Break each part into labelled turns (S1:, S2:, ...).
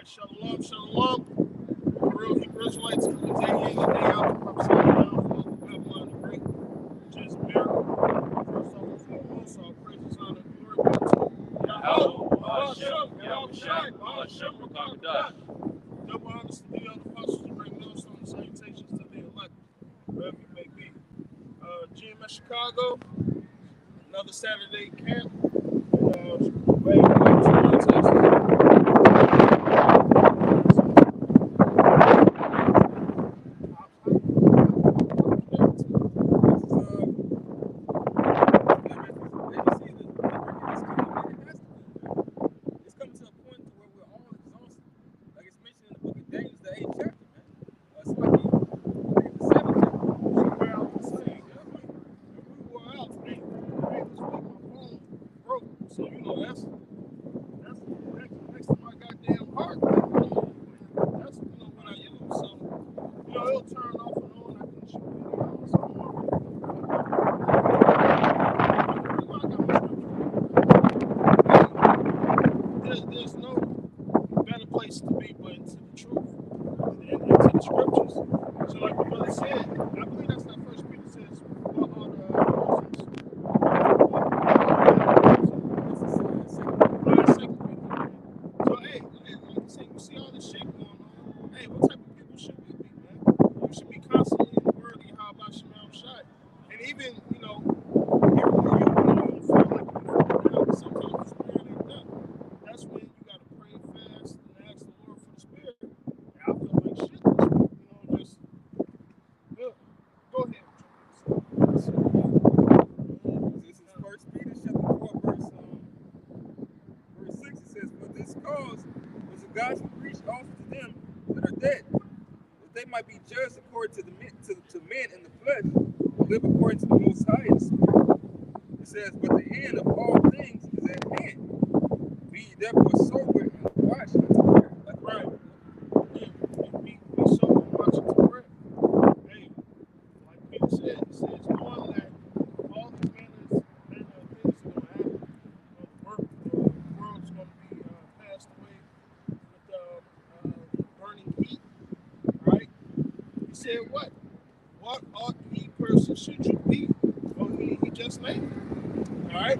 S1: Shalom, shalom. Real Hebrew Israelites coming day in and day out. Prophesying down from Babylon the Great, which is America. First of all, foremost, all praises, honor, and glory be to Yahweh, Hashem, Yahweh Shai, Hashem, Rakakadah. Double honors to the other apostles and bring those on salutations to the elect, wherever you may be. GMS Chicago, another Saturday camp. So you know that's next to my goddamn heart. That's what I use. So it'll turn off and on. I can shoot videos. There's no better place to be but into the truth and into the scriptures. So like the brother said, I believe that's that First Peter says, what are the persons? So hey, like I said, you see all this shit going on. Hey, what type of people should we be, man? We should be constantly in the word of how about Shemal Shai. And even, even when you don't feel like you're down, sometimes the spirit ain't done. That's when you gotta pray fast and ask the Lord for the spirit. And I feel like shit this week, just good. Go ahead.
S2: This is First Peter chapter 4, verse 6. It says, "For this cause was the gospel preached also to them that are dead, that they might be judged according to men in the flesh, but live according to the Most High in the Spirit." It says, "But the end of all things is at hand. Be ye therefore sober and watch unto prayer."
S1: That's right. Yeah, be sober and watch unto prayer. Hey, like Peter said, he says, knowing that all these manners of things are going to happen. The world's going to be passed away with burning heat, right? He said, what? What ought ye person should you be? Well, he just named it. All right?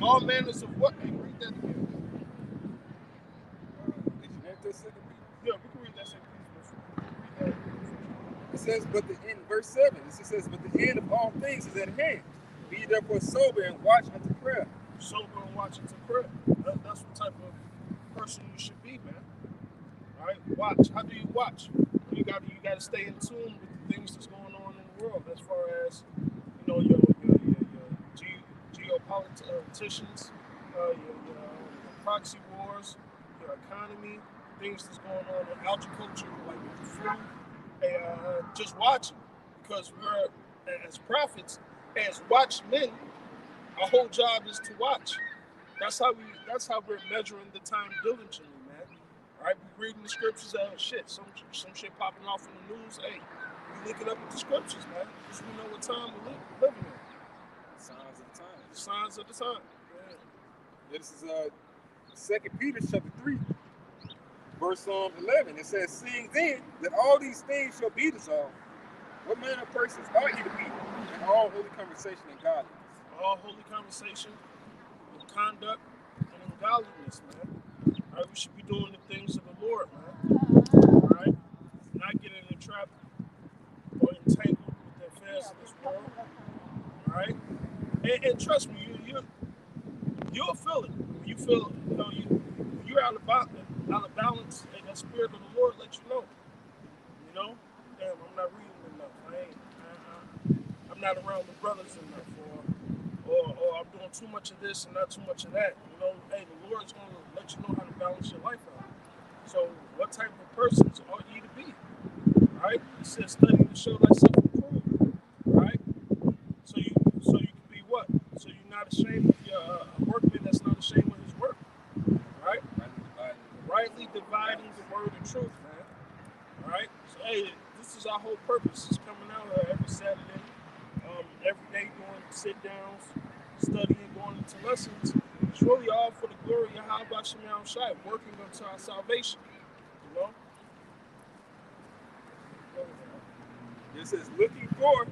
S1: All manners of what? Hey, read that again.
S2: Did you want this second Peter?
S1: Yeah, we can read that second piece.
S2: It says, but in verse 7, it says, "But the end of all things is at hand. Be ye therefore sober and watch unto prayer."
S1: Sober and watch into prayer. That's what type of person you should be, man. All right, watch. How do you watch? You got to stay in tune with the things that's going on in the world, as far as your geopoliticians, your proxy wars, your economy, things that's going on in agriculture, like with food. Just watching, because we're as prophets, as watchmen. Our whole job is to watch. That's how we're measuring the time diligently, man. All right, we reading the scriptures. Some shit popping off in the news. Hey, we looking up at the scriptures, man, because we know what time we're living in.
S2: Signs of the time.
S1: The signs of the time.
S2: Yeah, this is 2 Peter chapter 3, verse 11. It says, "Seeing then that all these things shall be dissolved, what manner of persons are ye to be in all holy conversation and godliness?"
S1: All holy conversation, in conduct, and in godliness, man. All right, we should be doing the things of the Lord, man. All right, not getting entrapped or entangled with the affairs of this world. All right, and trust me, you'll feel it. You feel, you're out of balance, and the spirit of the Lord lets you know. Damn, I'm not reading enough. I'm not around the brothers enough, or I'm doing too much of this and not too much of that. Hey, the Lord's going to let you know how to balance your life out. So, what type of persons ought ye to be? All right, he says, "Study to show thyself approved." All right, so you can be what? So you're not ashamed of your workman that's not ashamed of his work. All right, rightly dividing the word of truth, man. All right, so hey, this is our whole purpose. It's coming out every Saturday. Every day doing sit downs, studying, going into lessons, It's really all for the glory of Yahweh Shemel Shai, working unto our salvation. You know?
S2: It says, looking for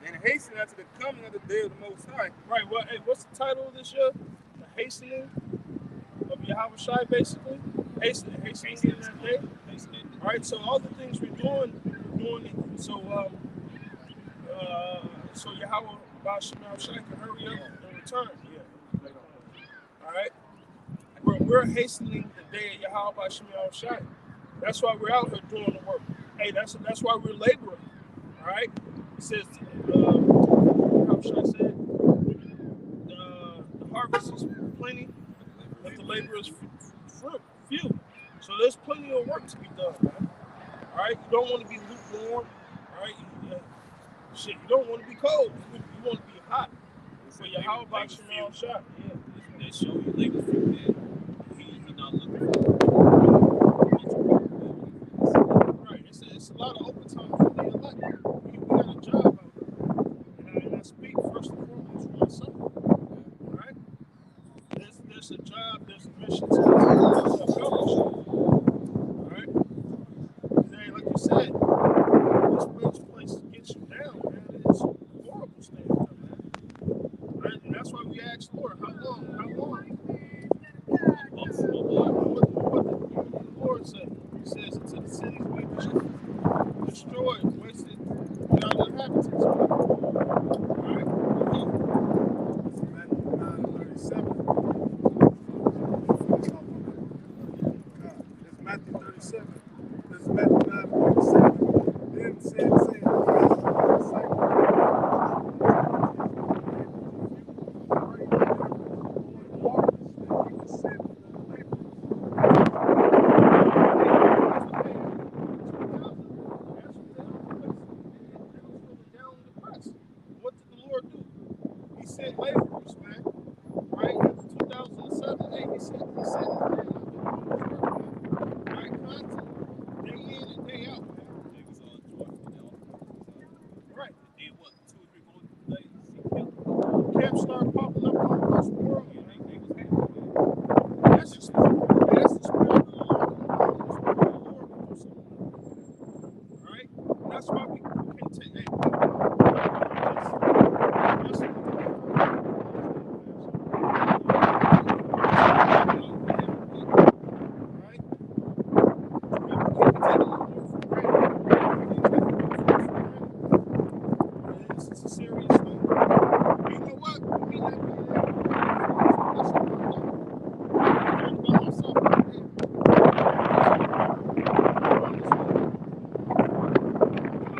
S2: and hastening after the coming of the day of the Most High.
S1: Right, well, hey, what's the title of this year? The hastening of Yahweh Shai, basically. Hastening in that day. All right, so all the things we're doing it. So Yahweh Shemel Shai can hurry up and return. Yeah. All right? We're hastening the day of Yahweh Shemel Shai. That's why we're out here doing the work. Hey, that's why we're laboring. All right? It says, how should I say it? The harvest is plenty, but the labor is few. So there's plenty of work to be done, man. All right? You don't want to be lukewarm. All right? You don't want to be cold. You want to be hot. So Yahweh Shemel Shai. Yeah.
S3: They show you labor fruit, man. He not looking for
S1: right. It's a lot of overtime for the elect. We got a job out there. And I speak first and foremost for myself. All right? There's a job, there's a mission to fellowship. All right? Hey, like you said, this place gets you down, man. It's horrible staying there, man. Right? And that's why we ask Lord, how long? How long? What the Lord said. He says, until the cities be destroyed, wasted, without inhabitants. All right?
S4: Matthew 9:37. It's Matthew 37. This is Matthew 9:37. Then said,
S1: What did the Lord do? He sent laborers, man. Right? In 2007, he sent right? Constantly. Day in and day out, man.
S3: They was all joyful.
S1: Right.
S3: They did what? 2 or 3 going days.
S1: Camps started popping up all across the world.
S3: Yeah, they was happy, man.
S1: That's the spirit of the Lord. The spirit of the Lord will do something. All right? That's why we can't take It's a serious thing. You know what? Me not being by myself.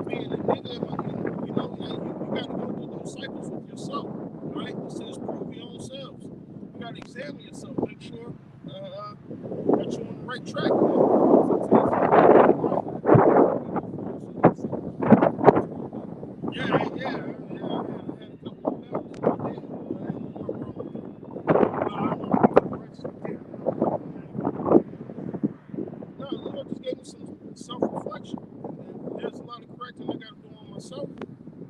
S1: Being a nigga, you know, you gotta go through those cycles with yourself, right? It says prove your own selves. You gotta examine yourself, make sure that you're on the right track. Yeah. I had a couple of battles. No, the Lord just gave me some self-reflection. And there's a lot of correcting I got to do on myself,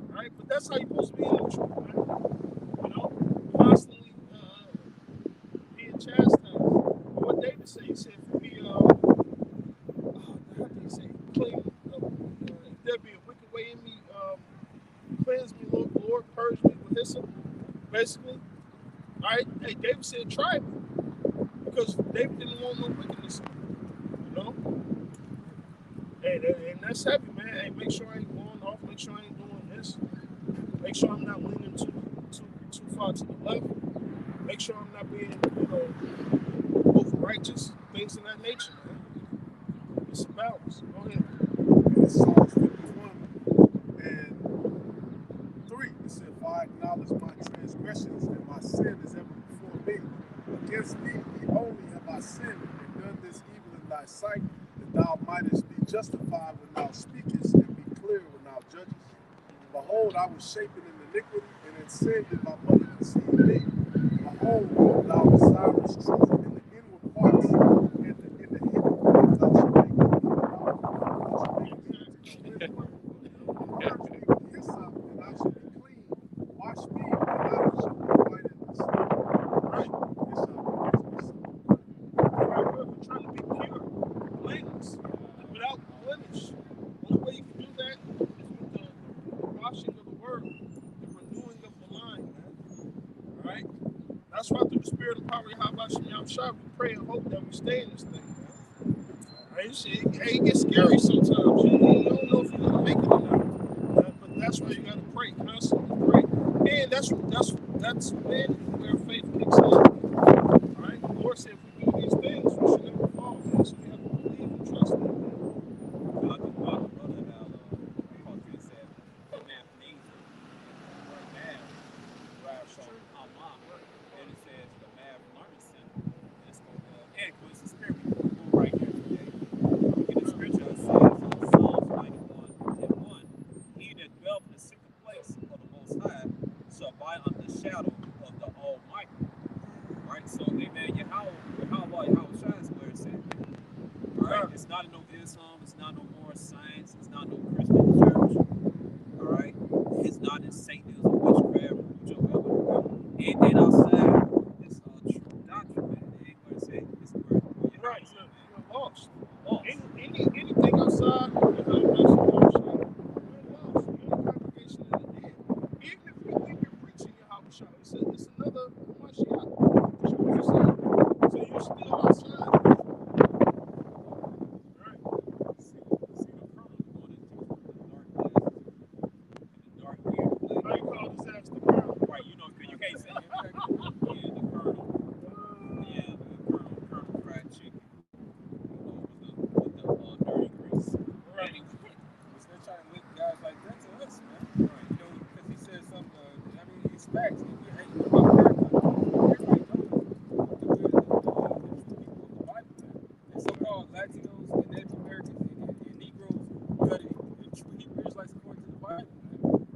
S1: right? But that's how you're supposed to be in the truth, man. You know, constantly being chastised. What David said, he said, for me, how did he say? Clean. If there be a wicked way in me, cleanse me, Lord, purge me with hyssop, basically. All right? Hey, David said, try me. Because David didn't want no wickedness in him, you know? And that's heavy, man. Hey, make sure I ain't going off. Make sure I ain't doing this. Make sure I'm not leaning too far to the left. Make sure I'm not being, over righteous. Things of that nature, man. It's a balance. Go ahead.
S4: it's Psalms 51 and 3. It said, for I acknowledge my transgressions, and my sin is ever before me. Against thee only have I sinned, and done this evil in thy sight, that thou mightest be justified when thou speakest, and be clear when thou judgest. Behold, I was shapen in iniquity, and in sin did my mother conceive me. Behold, thou desirest truth in the inward parts, and in the hidden things thou shalt make me hyssop, and I shall be clean. Wash me, and I shall be white as the snow.
S1: Right.
S4: Hyssop.
S1: God, through the spirit of power, how about Shem Shah, we pray and hope that we stay in this thing, man. Right? It gets scary sometimes. You don't know if you're gonna make it or not. But that's why you gotta pray, constantly pray. And that's when where faith kicks in. All right? The Lord said if we do these things, we should never fall. Man. So we have to believe and trust Him.
S3: I just thought about it how Paul said the math needs it. Math drives from Allah. And it says the math learning center. Let's go and it's the spirit we go right here today. In the scripture it says Psalms 91:1. He that dwelleth in the secret place of the Most High shall abide under the shadow of the Almighty. Right? So, amen. Yahweh shines where it said. Right? It's not no Islam, it's not no more science, it's not no Christian church. Alright? It's not in Satanism, witchcraft, whatever. It ain't outside. It's true doctrine, man. It ain't where it said. It's where you're
S1: Right, you're lost.
S3: lost.
S1: Anything outside of the house of you're lost. You're in the congregation of the dead. Even if you think you're preaching your house shop, it's another Mashiach. That's what you said. So you're still outside. Right.
S3: See the kernel going into the dark weird place.
S1: How you call this ass the kernel?
S3: Right, you know, because you can't say it. Yeah, the kernel. Yeah, the kernel fried chicken. You know, with the dirty grease.
S1: Right.
S3: Anyway,
S2: We're still trying to link guys like that to us, man.
S3: right.
S2: You know, because he said something, I mean, it's facts. Hey, you know about America? Everybody knows the people of the Bible, man. And so-called Latinos and Native Americans and Negroes study the true Hebrew Israelites according to the Bible, man.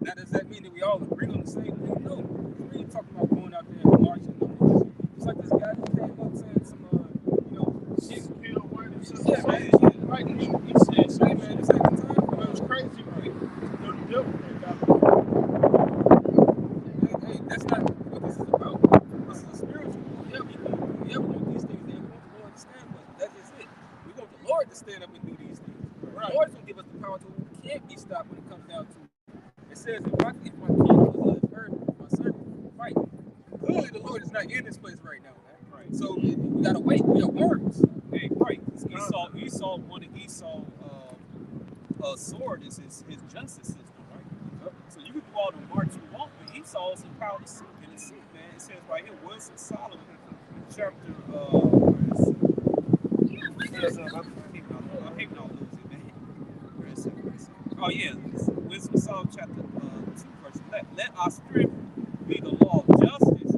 S2: Now, does that mean that we all agree on the same thing? No. We ain't talking about going out there and marching. No. It's like this guy who came up saying some, you know, shit. Yeah, man.
S1: Right, he said
S2: Hey,
S1: something,
S2: man,
S1: man.
S2: this ain't the time.
S1: It was crazy, right? The devil that got
S2: Hey, that's not what this is about. This is a spiritual war. Yeah, we do these things. They want the Lord to stand, but that is it. We want the Lord to stand up and do these things.
S1: Right.
S2: The Lord's going to give us the power to we can't be stopped when it comes down to it. It says, if my king was heard, my servant fight. Clearly, the Lord is not in this place right now, man.
S3: Right.
S2: So we got to wait. We are worms.
S3: Hey, right. Esau wanted Esau sword is his justice system, right? So you can do all the march you want, but Esau is empowered to seek in the seat, man. It says right here, Wisdom of Solomon, chapter I'm hating all lose it, man. Where is it? Oh yeah, Wisdom of Solomon, chapter 2, verse 11. Let our strength be the law of justice, so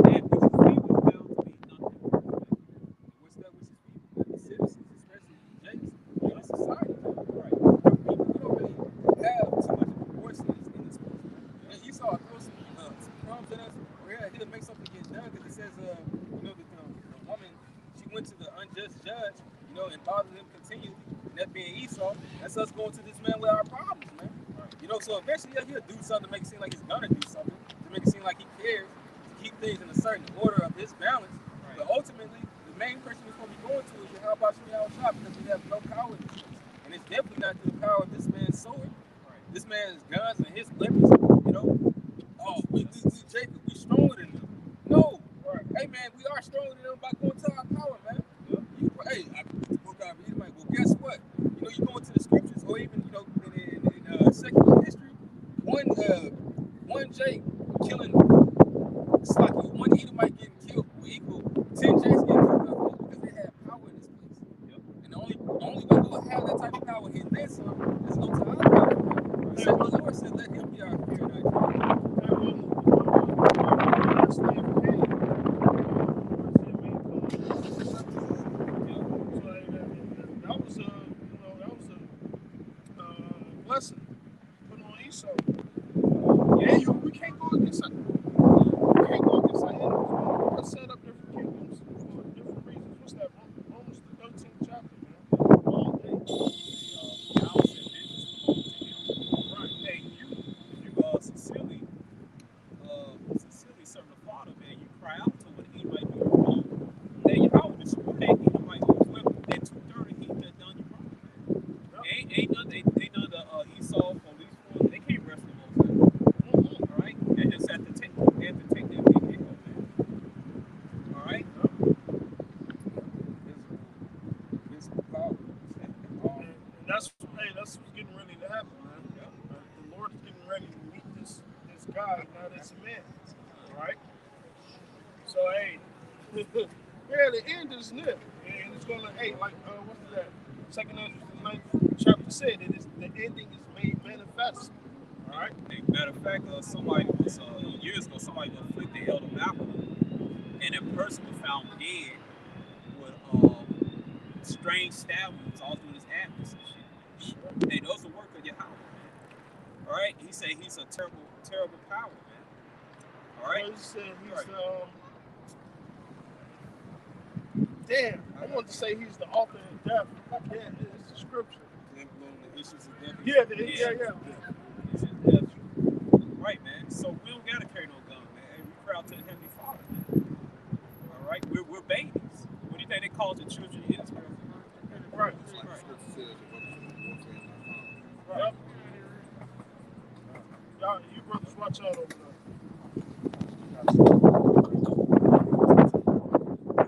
S3: that which is evil is found to be nothing.
S2: What's that which is people? The citizens, especially Jake's, in society.
S3: Right.
S2: We don't really have too much of a voice in this place. And Esau throw some crumbs at us, or he'll make something get done, because it says, you know, that the woman, she went to the unjust judge, you know, and bothered him continually, and that being Esau, that's us going to this man with our problems, man.
S3: Right.
S2: You know, so eventually he'll do something to make it seem like he's gonna do something, to make it seem like he cares, to keep things in a certain order of his balance.
S3: Right.
S2: But ultimately, the main person we're going to be going to is how about Shmuel Shah, because we have no power in this place. And it's definitely not through the power of this man's sword,
S3: Right.
S2: this man's guns and his weapons, you know. Oh, we Jacob, we stronger than them. No.
S1: Right.
S2: Hey, man, we are stronger than them by going to our power, man. I spoke out of Edomite. Well, guess what? You know, you go into the scriptures, or even, you know, in secular history, one Jake killing, it's like one Edomite getting killed will equal 10 Jakes getting killed, because they have power in this place.
S3: Yep.
S2: And the only way we'll have that type of power in this is go to our power. Right. So the Lord said, let him be our fear and our joy.
S1: That was a blessing put on Esau. Yeah, we can't go against it. getting ready to meet this guy now that's a man. Right? So hey, yeah, the end is near. And it's gonna like what's that? Second Ezra the 9th chapter said it is the ending is made manifest. All right.
S3: Matter of fact, somebody was years ago. Somebody was afflicted Elder Malcolm, and that person was found dead with strange stab wounds all through his abdomen and shit.
S1: Sure.
S3: Hey, those are work of Yahweh, man. All right, he said he's a terrible, terrible power, man. All right.
S1: Well, he said he's
S3: Right.
S1: Damn, I wanted to say he's the author of death. Yeah, it's the scripture.
S2: The issues of death.
S1: Yeah.
S3: It's just death. Right, man. So we don't gotta carry no gun, man. Hey, we pray out to the Heavenly Father, man. All right, we're babies. What do you think they call the children of Israel?
S1: Right. Yep. Y'all, you brothers watch out over there.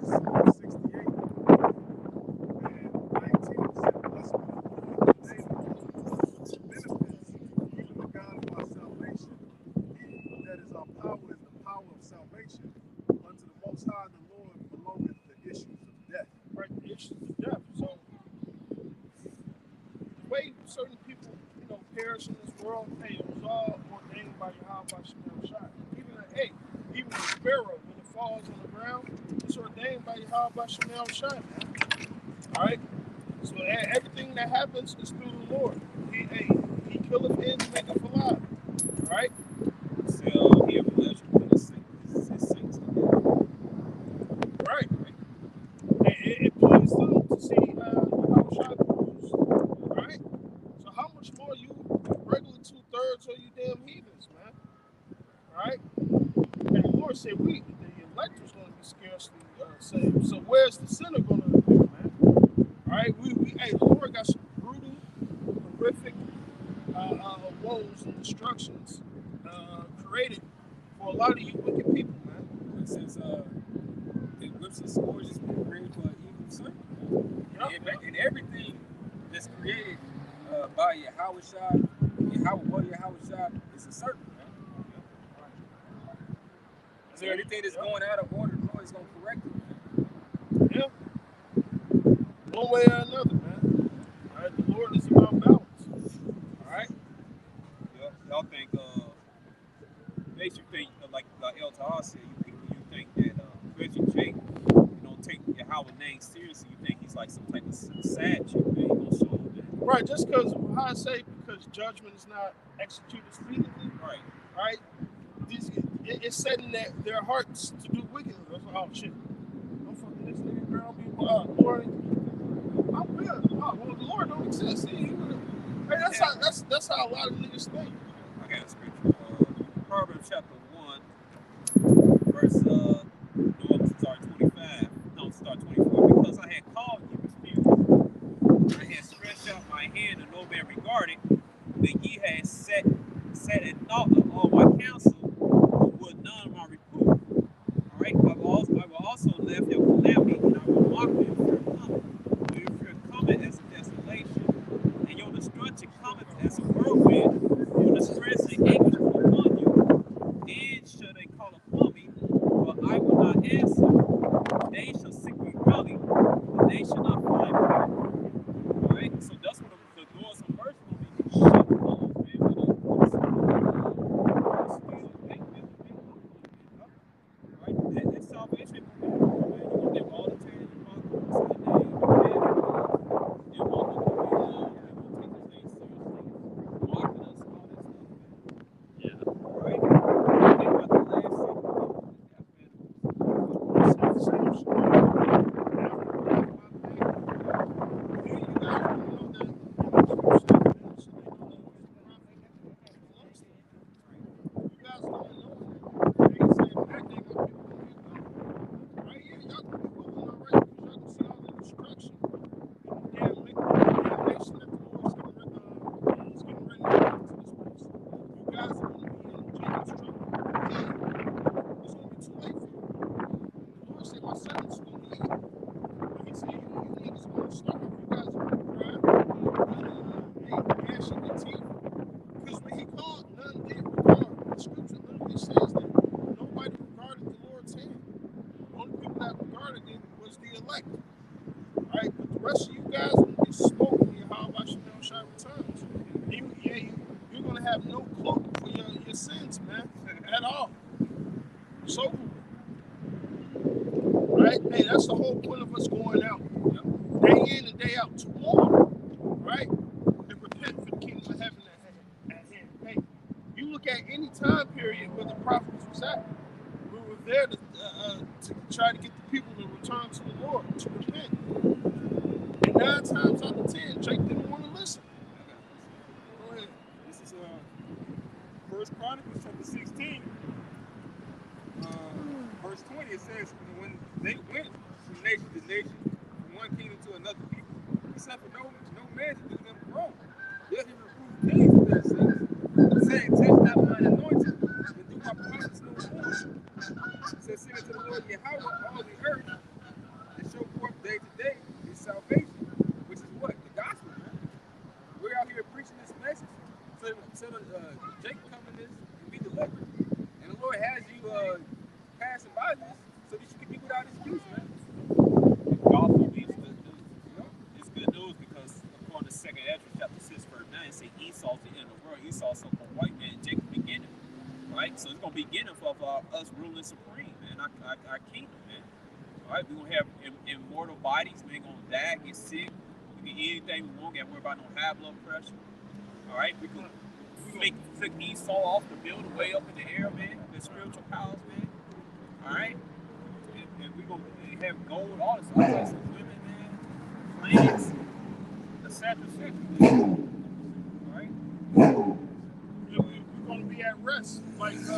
S4: Psalm 68 and 19 said, "Bless me, Lord, benefits, even the God of our salvation. He that is our power is the power of salvation. Unto the Most High, the Lord, belongeth the issues of death."
S1: Right, the issues of death. So the way certain people, perish in this world, hey, it was all ordained by Yahweh Shemel Shai. Even the sparrow, when it falls on the ground, it's ordained by Yahweh Shemel Shai, man. All right? So everything that happens is through the Lord. He killeth and maketh alive. All right?
S3: So he ever let you put his saints together.
S1: Right. It pleases them to see Yahweh Shai bruised. All right? So how much more you regular 2/3 of you damn heathens, man? All right? And the Lord said, the elect was going to be scarcely saved. So where's the sinner going to be, man? All right? The Lord got some brutal, horrific woes and destructions created for a lot of you wicked people, man.
S2: It says, it whips and scourges people created for an evil servant.
S1: Yep.
S2: And everything that's created by Yahweh Shai, Yahweh Shai is a servant. So anything that's going out of order, the Lord is going to correct it.
S1: Yeah. One way or another, man. All right. The Lord is about balance. All right.
S3: Y'all think, makes you think, like El Tahar said, you think that Reggie Jake, don't take Yahweh's name seriously. You think he's like some type of sad chick, man. He gonna show up, man.
S1: Right. Just because, how I say, because judgment is not executed speedily.
S3: Right.
S1: All right. It's setting their hearts to do wickedness. Oh shit! I'm fucking this nigga, girl. Lord, I'm good. Oh, well, the Lord don't exist. Hey, that's how a lot of niggas think.
S3: I got a scripture. Proverbs chapter 1, verse 25. No, start 24. Because I had called you refused. I had stretched out my hand and no man regarded. But ye had set at naught of all my counsel, would none my reproof. All right. I will also left your calamity, and I will mock you if you're coming. If you're coming as a desolation, and your destruction cometh as a whirlwind, your distress and anguish upon you. Then shall they call upon me, but I will not answer. They shall seek me early, but they shall not find me. All right. So that's what the doors of mercy will be shut closed, man. Right? That salvation, man. You're gonna get all the time you want to say the name, they won't look at me long, they won't take this thing seriously. Mocking us, all that stuff, man.
S1: Yeah.
S3: Right? Think about the last
S1: elect. Right? But the rest of you guys will get smoked when Yahweh Shem Shai returns. You're going to have no cloak for your sins, man, at all. It's over. Right? Hey, that's the whole point of us going out. Day in and day out. Tomorrow. Right? And repent for the kingdom of heaven at hand. Hey, you look at any time period where the prophets was at. We were there to try to get the people to return to the Lord, to repent. And 9 times out of 10, Jake didn't want to listen. Go ahead.
S2: This is First Chronicles chapter 16, verse 20. It says, when they went from nation to nation, from one kingdom to another people, he suffered no man to do them wrong. Yet he reproved kings for their sins, saying, touch not mine anointed, and do my prophets no more. It says, sing unto the Lord Yahweh all the earth, and show forth day to day his salvation, which is what? The gospel, man. We're out here preaching this message so that Jake come in this and be delivered. And the Lord has you passing by this so that you can be without excuse, man.
S3: It also means good news. It's good news because according to 2nd Ezra chapter 6 verse 9, it says Esau's the end of the world. Esau's some white man, Jacob's beginning. Right? So it's gonna be beginning for us ruling supreme, man. Our kingdom, man. All right, we're gonna have immortal bodies, man, gonna die, get sick, we can eat anything we want, gotta worry about no high blood pressure. All right, we can flick Esau off the building way up in the air, man. The spiritual powers, man. All right, and we're gonna have gold, all this other stuff, women, man, planets, etc. All right.
S1: We're going to be at rest, like Hebrews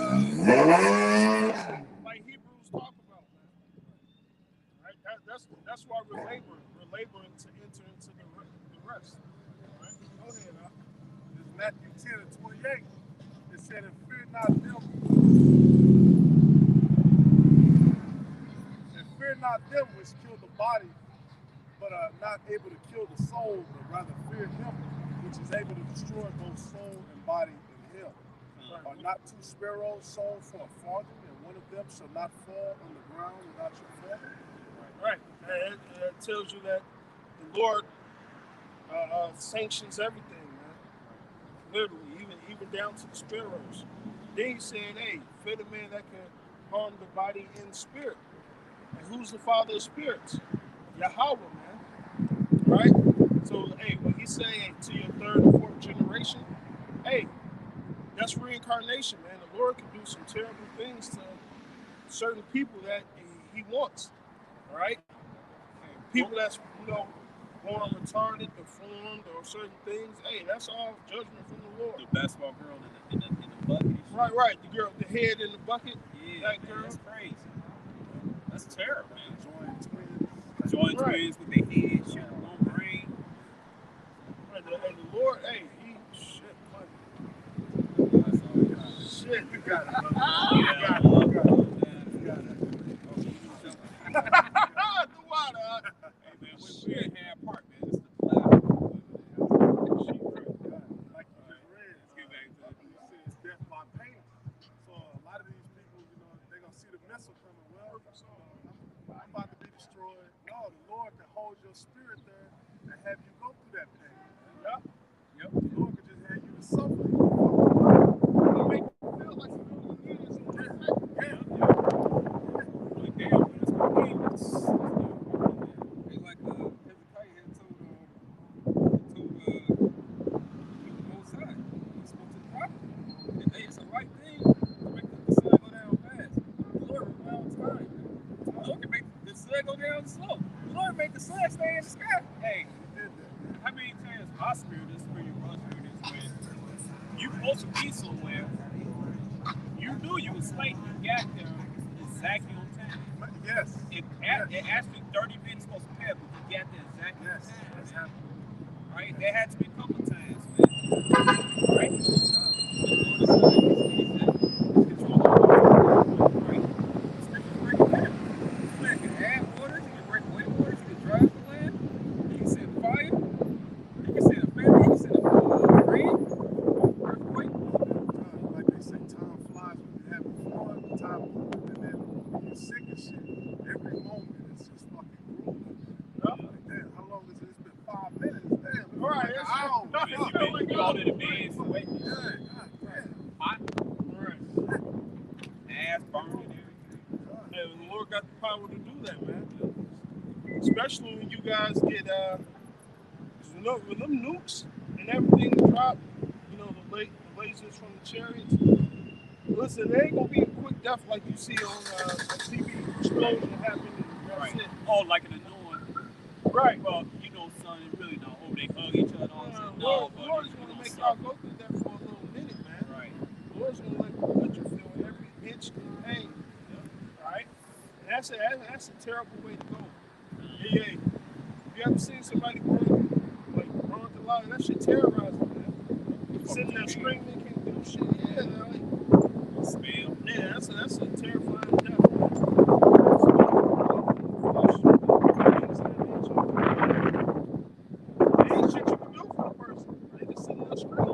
S1: talk about, man. Right? That's why we're laboring. We're laboring to enter into the rest. Right? Go ahead, Al.
S4: It's Matthew 10 and 28. It said, and fear not them which kill the body, but are not able to kill the soul, but rather fear him which is able to destroy both soul and body in hell. Are not 2 sparrows sold for a farthing, and one of them shall not fall on the ground without your father?
S1: Right. It tells you that the Lord sanctions everything, man. Literally, even down to the sparrows. Then he's saying, hey, fear the man that can harm the body in spirit. And who's the father of spirits? Yahweh, man. Right? So, hey, when he's saying to your 3rd or 4th generation, hey, that's reincarnation, man. The Lord can do some terrible things to certain people that he wants. All right? People that's, born retarded, deformed, or certain things. Hey, that's all judgment from the Lord.
S3: The basketball girl in the bucket.
S1: Right. The girl, the head in the bucket.
S3: Yeah,
S1: that girl.
S3: That's crazy. That's terrible, man.
S4: Join twins.
S3: Twins with their head, shit, long brain.
S1: Right, the Lord, hey, shit, you got it. You got it. The water.
S3: Hey, man, we're in Hand Park, man. This is the cloud.
S4: Like you just read,
S3: Let's get back to it.
S4: you said it's death by pain. So a lot of these people, they're going to see the missile coming. Well, I'm about to be destroyed. No, the Lord can hold your spirit there and have you go through that pain.
S1: Yep.
S4: The Lord can just have you to suffer.
S1: You make you feel like a million years in the
S3: Like, damn, man, that's my game. It's
S2: like Hezekiah had told the Most High. He spoke to the prophet. And hey, it's the right thing to make the sun go down fast. The Lord around time. The Lord can make the sun go down slow. The Lord make the sun stay in the sky.
S3: Hey, how many times my spirit is where your brother spirit is when you supposed to be somewhere, you knew you was late, you got there exactly on time.
S4: Yes.
S3: It actually 30 minutes supposed to pass, but you got there exactly on time.
S4: That's
S3: Man.
S4: happening.
S3: Right? There had to be a couple of times, man. Right? The Lord is control the right? The scriptures break it down. This man can add waters, he can break away waters, he can dry the land, he can send fire, he can send a famine, he can send a rain, earthquake.
S4: Like they say, time flies when you're having fun, time moves, and then when you're sick and shit, every moment is just fucking grueling.
S3: all in the bed, sweating,
S4: Yeah,
S3: hot,
S1: Right.
S3: ass burning,
S1: And the Lord got the power to do that, man. Especially when you guys get, with them nukes and everything drop, the lasers from the chariots. Listen, there ain't gonna be a quick death like you see on TV. Explosion happened. That's
S3: right?
S1: it.
S3: Oh, like in the new one.
S1: Right.
S3: Well, son, it really don't. Oh, they hug each other all the time. No,
S1: Lord's
S3: but
S1: gonna make y'all go through that for a little minute, man.
S3: Right.
S1: Lord's gonna let you feel every inch of pain. Right? And that's a terrible way to go. Yeah. You ever seen somebody burn to life? That shit terrorizing, man. Sitting there screaming, can't do shit. Yeah, like,
S3: Smell.
S1: yeah, that's a terrifying death. There ain't shit you can do for the person. They just sitting there screaming.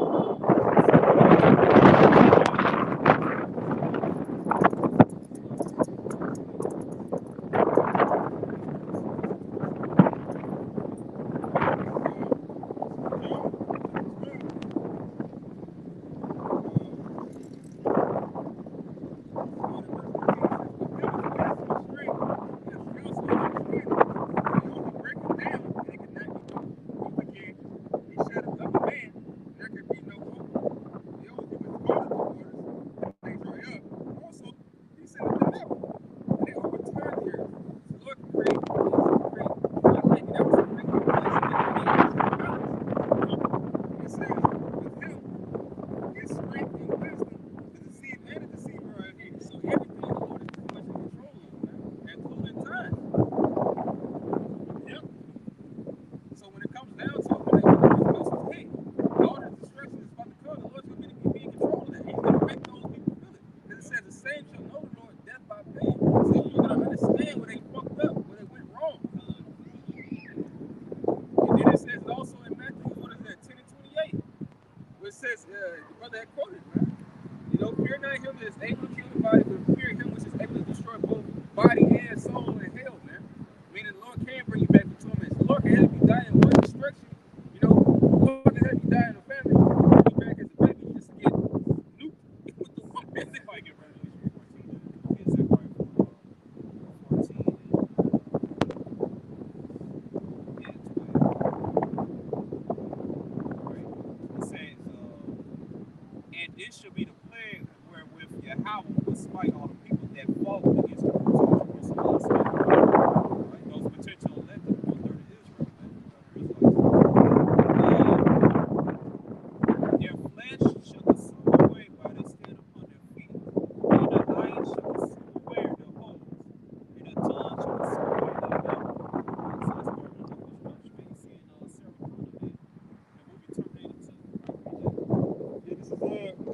S3: This should be the plague wherewith Yahweh will smite all the people that fought against the right? Those potential elected 1/3 of Israel, their flesh shall consume away while they stand upon their feet, and the iron shall consume away their holes, and the tongue shall consume away their mouth. So that's where the destruction may see in several the movie Terminator 2.
S2: This is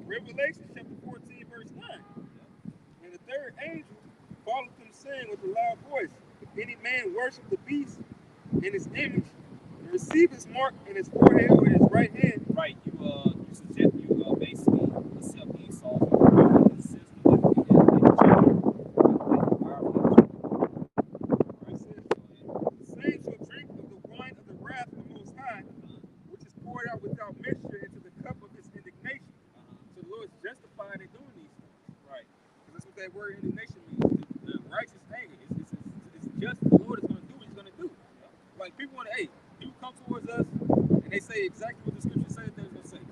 S2: Revelation chapter 14, verse 9. And the third angel followed them, saying with a loud voice, if any man worship the beast in his image, and receive his mark in his forehead or in his right hand.
S3: Right, you suggest you basically accept Esau the system that he has been
S2: The same shall drink of the wine of the wrath of the Most High, which is poured out without mixture into the cup of his indignation. So the Lord is justified in doing these things. Right. Because that's what that word indignation means. The righteous anger. It's just the Lord is going to do what he's going to do. Like people want to, people come towards us and they say exactly what the scripture says they're going to say, man.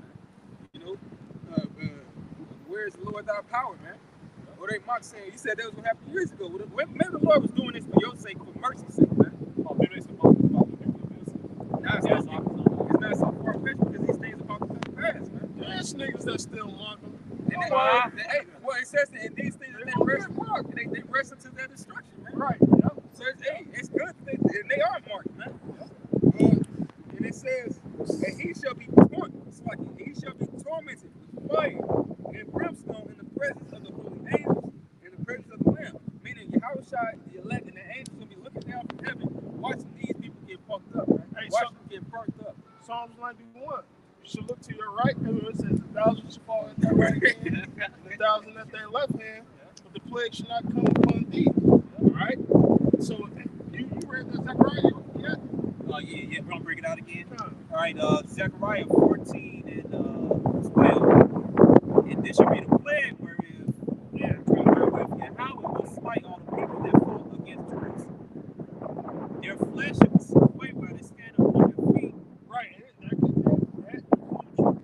S2: Where is the Lord thy power, man? Or they mock saying, he said that was what happened years ago. Maybe the Lord was doing this for your sake, for mercy's sake, man.
S3: Oh, maybe it's about
S2: It's not so far-fetched because these things are about to come to pass, man.
S1: There's niggas that still mock them.
S2: It says that in these things, they rest into their destruction, man.
S1: Right.
S2: So it's good that they are marked, man. And it says that he shall be tormented with fire and brimstone in the presence of the holy angels and the presence of the Lamb. Meaning Yahushua, the elect, and the angels will be looking down from heaven, watching these people get fucked up, man. Watching them get burnt up.
S1: Psalms 91. You should look to your right, and it says 1,000 shall fall at their right hand, and 1,000 at their left hand, but the plague shall not come upon thee. All right? So you read that Zechariah yet?
S3: Yeah. We're gonna break it out again.
S1: Nah.
S3: All right, Zechariah 14 and 12. And this should be the plague whereas wherewith Yahweh will smite all the people that fought against Jerusalem. Their flesh shall be swept away while they stand up on their feet.
S1: Right, and that includes you,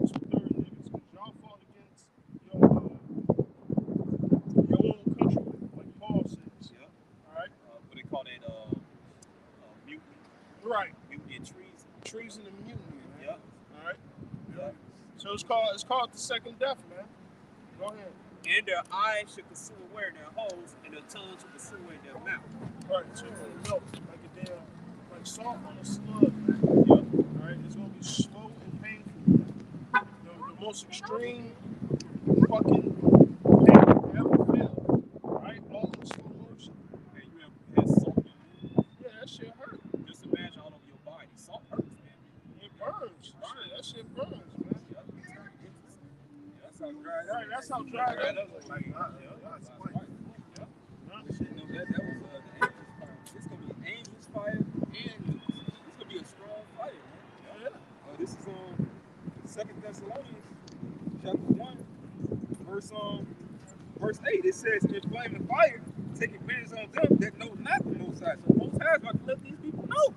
S1: two-third niggas, because y'all fought against your own country, like Paul says.
S3: Yeah.
S1: All right?
S3: What they call that? Mutiny.
S1: Right.
S3: Mutiny and treason.
S1: Treason and mutiny, man.
S3: Yep.
S1: All right?
S3: Yep.
S1: So it's called the second death, man. Go ahead.
S3: And their eyes should consume away their holes, and their tongue should consume away their mouth.
S1: Right, too full of milk, like a damn, like salt on a slug, man.
S3: Yep.
S1: All right, it's gonna be slow and painful, man. The most extreme fucking pain ever felt. Right, all in slow motion.
S3: And you have had salt in your mouth.
S1: Yeah, that shit hurt.
S3: Just imagine all over your body. Salt hurts, man.
S1: It burns. Shit, that shit burns, man.
S3: That's how dry that
S1: Right, that's how dry that is. Like,
S3: That was the angels' fire. This gonna be angels' fire, and this gonna be a strong fire, man.
S1: Yeah.
S3: This is 2 Thessalonians chapter 1, verse 8. It says, "In flaming fire, taking vengeance on them that know not the Most High." So the Most High is about to let these people know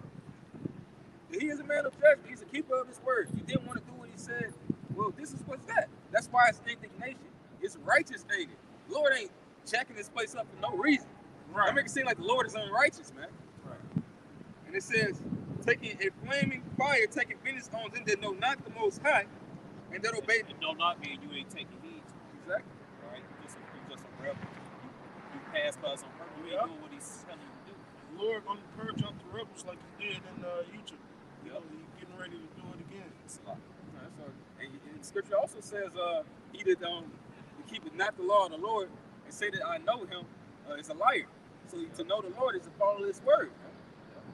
S3: that He is a man of judgment. He's a keeper of His word. He didn't want to do what He said. Well, this is what's that. That's why it's indignation. It's righteous anger. The Lord ain't jacking this place up for no reason.
S1: Right.
S3: That make it seem like the Lord is unrighteous, man.
S1: Right.
S3: And it says, taking a flaming fire, taking vengeance on them that know not the Most High, and that obey.
S5: And no, not mean you ain't taking heed to it.
S3: Exactly.
S5: All right, you just a rebel. You pass by some hurt. You ain't doing what He's telling you to do.
S1: The Lord gonna purge out the rebels like He did in Egypt. You know, He's getting ready to do it again.
S3: It's a lot. And Scripture also says, he that keepeth not the law of the Lord and say that I know Him is a liar. So to know the Lord is to follow His word.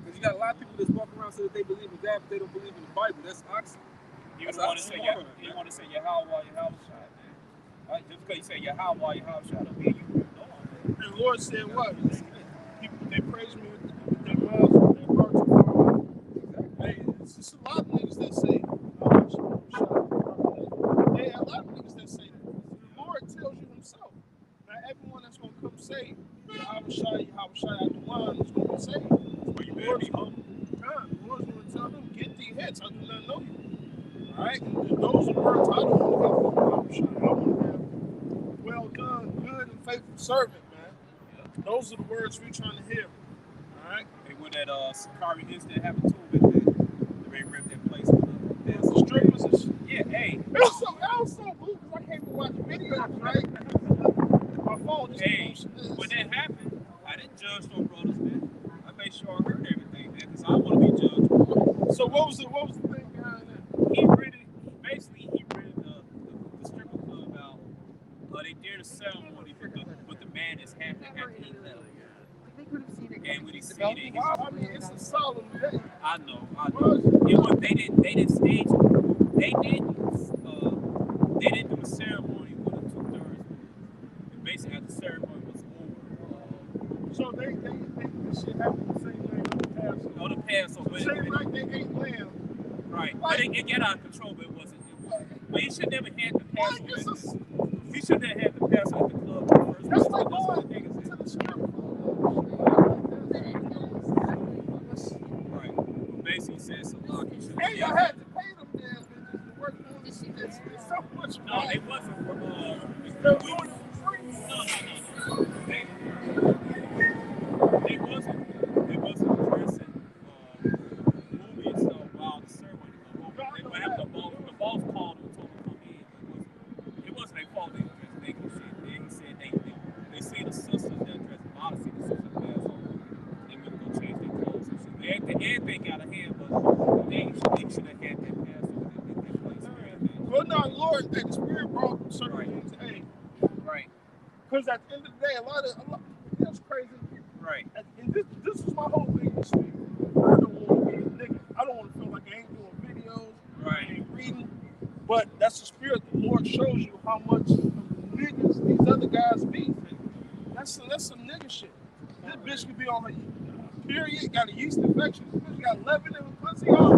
S3: Because you got a lot of people that walk around saying that they believe in God, but they don't believe in the Bible. That's oxymoron.
S5: You
S3: That's
S5: want to say
S3: oxymoron,
S5: you
S3: man.
S5: want to say Yahweh, Yahushua, man. Right? Just because you say Yahweh, Yahushua, don't mean you know Him.
S1: And the Lord said what? People, they praise me with their mouths, with their hearts. Hey, it's just a lot of niggas that say, Hey, a lot of niggas that say that. The Lord tells you Himself that everyone that's going to come say, Yahushua, Adonai is going to be saved.
S5: Where you better be humble.
S1: The Lord's going to tell them, get thee hence, I do not know you. All right? And those are words I don't want to have from Yahushua. I want to have, well done, good and faithful servant, man. Those are the words we're trying to hear. All right?
S5: And when that Sakari incident happened too, with that, they ripped that place with
S1: The strippers and shit.
S5: yeah, hey,
S1: It was so blue because I can't even watch videos, right? My phone just
S5: when that happened, I didn't judge no brothers, man. I made sure I heard everything, man, because I want to be judged.
S1: So what was the thing behind that?
S5: He rented the stripper club out. They did a ceremony, but the man is happy after he left. And when he seen it, he
S1: I mean, it's a solemn day.
S5: I know. It was they didn't stage it. They didn't do a ceremony with the 2/3. And basically, after the ceremony was over,
S1: So they this shit happened the same night on the Passover.
S5: on the Passover,
S1: Same night they ate lamb.
S5: right? But it got out of control, but it wasn't. But he should never had the
S1: Why
S5: Passover.
S1: is this?
S5: He should have had the Passover at the club first.
S1: That's
S5: place,
S1: like
S5: because
S1: going
S5: that's what the niggas
S1: to
S5: did.
S1: the strip club.
S5: Right. But basically, he said some lock. He should
S1: Hey, I
S5: have.
S1: had to pay them damn bitches to work doing this shit. It's so much
S5: No,
S1: money.
S5: they wasn't.
S1: They're doing it for free.
S5: No. They wasn't addressing movie and stuff while the ceremony was over. They would have the boss called and told them to come in. It wasn't their fault they were dressed naked shit. Then he said they see the sisters that dressed modesty, the sisters passed over. They went to go change their clothes and shit. Everything got a hand, but they should have had that Passover that place and everything.
S1: Well, no, Lord, the Spirit brought certain things. Hey,
S5: Right.
S1: because at the end of the day, a lot that's crazy.
S5: Right.
S1: And this is my whole thing this week. I don't want to be a nigga. I don't want to feel like I ain't doing videos, I
S5: Right.
S1: ain't reading. But that's the Spirit. The Lord shows you how much niggas these other guys be. That's some nigga shit. This bitch could be on her period, got a yeast infection, you got leaven in the pussy. Oh,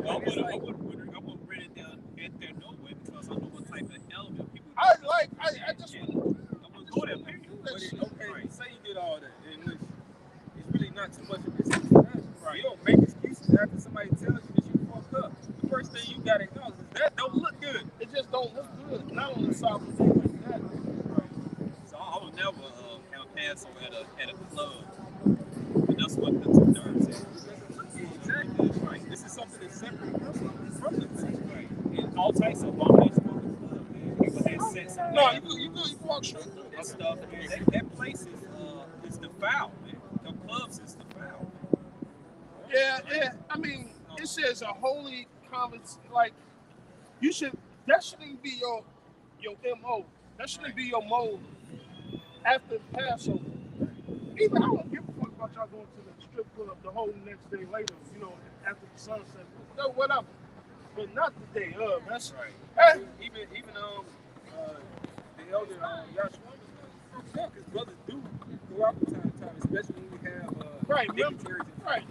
S5: I wouldn't read it down at there no way because I know what type of element people.
S1: I just
S5: Yeah.
S1: wouldn't.
S5: I wouldn't go there. Period.
S1: do
S2: But
S1: that shit.
S2: okay, say you did all that, in which it's really not too much of an excuse for that.
S5: Right.
S2: You don't make excuses after somebody tells you that you fucked up. The first thing you gotta acknowledge is that don't look good.
S1: It just don't look good. Not on the side of the thing like that.
S5: So I would never have a Passover at a club. And that's what the two nerds said.
S2: Exactly.
S5: That's right.
S2: This is something that's separate from the thing.
S5: Right. And all types of abominations from the club, man. People had sex and
S1: No, you walk straight through
S5: that
S1: it.
S5: stuff. Man, that place is defiled, man. The clubs is defiled.
S1: Yeah. I mean, it says a holy conference. Like, you should. That shouldn't be your MO. That shouldn't be your mode after Passover. Even I don't give a fuck about y'all going to the strip club the whole next day later. You know, after the sunset, whatever. But not the day of. That's
S5: Right.
S2: Even the elder Yahshua, because brothers do go out from time to time, especially when we have
S1: right.
S2: dignitaries and
S1: Right.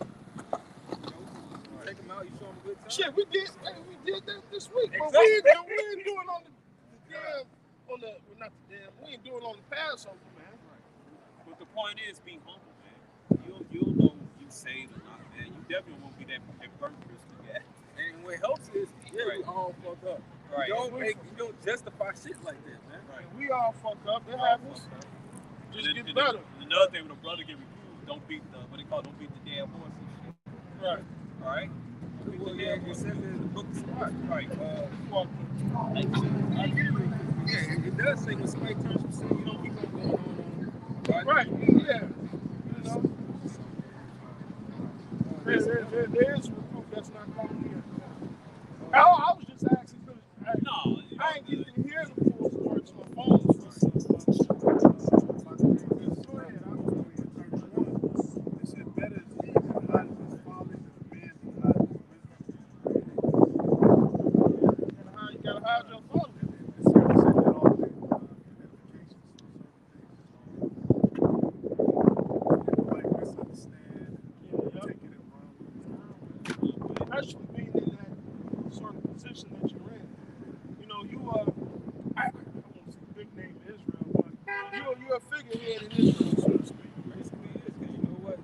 S2: take them out, you show them a good time.
S1: Shit, we did that this week. But
S2: Exactly.
S1: we ain't doing on the damn not the damn. We ain't doing on the Passover, man.
S5: But the point is, be humble, man. You'll know you saved or not, man. You definitely won't be that burnt Christian guy.
S2: And what helps is, we all fuck up.
S5: Right.
S2: You don't justify shit like that, man.
S5: Right.
S1: We all fuck up. It happens. Just get better.
S5: Another thing, when a brother get refused, don't beat the damn horse and shit.
S1: Right.
S5: All right.
S2: Well, yeah, it says in the book of Sirach,
S5: Right.
S2: yeah, it does say when somebody turns from sin, you don't keep on going on.
S1: Right. Yeah. You know. There is reproof that's not coming here. I was just asking because
S5: No.
S1: I ain't get to hear the full story to my phone.
S4: It said, better is he that hideth his folly than a man that hideth his wisdom.
S1: And how you gotta hide your phone.
S4: It said that all the edifications like misunderstand, take it and run with it.
S1: Especially being in that sort of position that you're in. You know, you are, I won't say big name in Israel, but you're a figurehead in Israel, so to speak.
S2: Basically, it is, because you know what?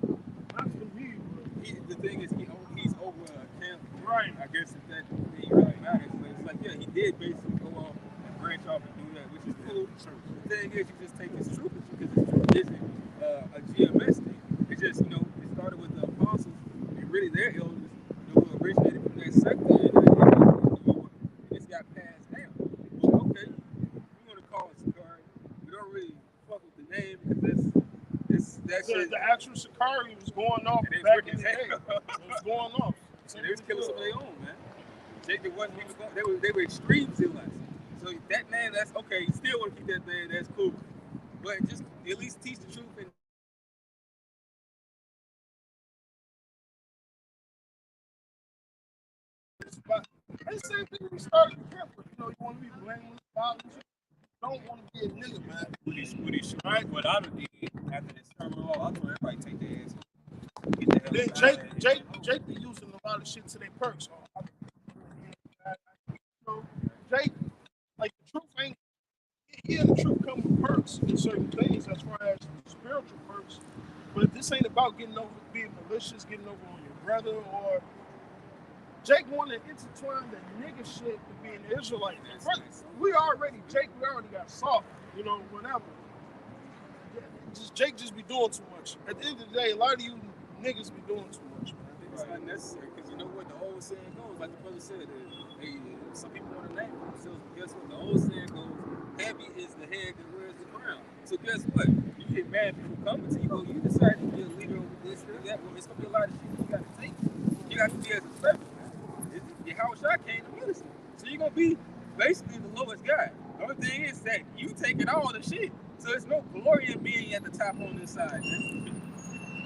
S1: Not for me,
S2: The thing is, he's over a camp.
S1: right.
S2: I guess if that thing really matters, but it's like, yeah, he did basically go off and branch off and do that, which is cool. The thing is, you just take his truth with you, because his truth isn't a GMS thing. It's just, it started with the apostles, and really their elders, who originated from that sector, and it's got passed down. But okay, we want to call it Sakari. We don't really fuck with the name, because that shit.
S1: The actual Sakari was going off
S2: And they
S1: back
S2: was
S1: in the
S2: working
S1: day. It was going off.
S2: And they was killing some of their own, man. They were extreme zealots. So that man, that's okay. You still want to keep that man, that's cool. But just at least teach the truth and
S1: But the same thing we started the camp with. You want to be blameless, violent. You don't want to be a nigga, man.
S5: What he should, right? What I done did after this sermon, I told everybody take their ass. Get the hell
S1: Then
S5: outside.
S1: Jake be using a lot of shit to their perks. Jake, like the truth ain't. Yeah, the truth comes with perks in certain things as far as spiritual perks. But this ain't about getting over being malicious, getting over on your brother, or Jake wanted to intertwine the nigga shit with being an Israelite. We already got soft, whatever. Jake just be doing too much. At the end of the day, a lot of you niggas be doing too much, man.
S2: I think it's not necessary, because you know what the old saying goes, like the brother said, some people want to name themselves, but guess what? The old saying goes, heavy is the head that wears the crown. So guess what? You get mad people coming to you, but you decide to be a leader over this or that. Well, it's going to be a lot of shit you got to take. You got to be as a servant. Yahushua came to minister. So you're going to be basically the lowest guy. The only thing is that you taking all the shit. So there's no glory in being at the top on this side, man.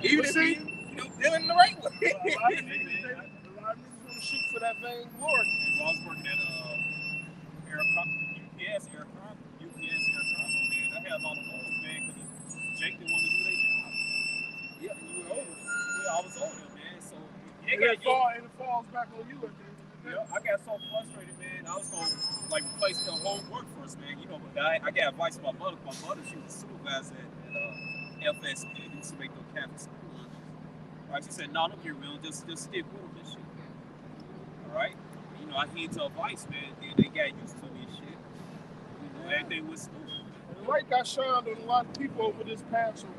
S2: Even if you dealing the right way.
S1: A lot of niggas want to shoot for that vain glory.
S5: And I was working at UPS Aircraft, man. I had a lot of holes, man, because Jake didn't want to do their job.
S2: Yeah, and you
S5: was on him, man. So
S1: And it falls back on you at the end of the day.
S5: I got so frustrated, man. I was gonna like replace the whole workforce, man. You know, but I got advice from my mother. My mother, she was a supervisor at FSP. They used to make those Catholic school lunches. All right, she said, "No, don't get real. Just stick with them and shit." All right, you know, I heed to advice, man. They got used to this shit. You know, everything was stupid.
S1: And the light got shined on a lot of people over this Passover.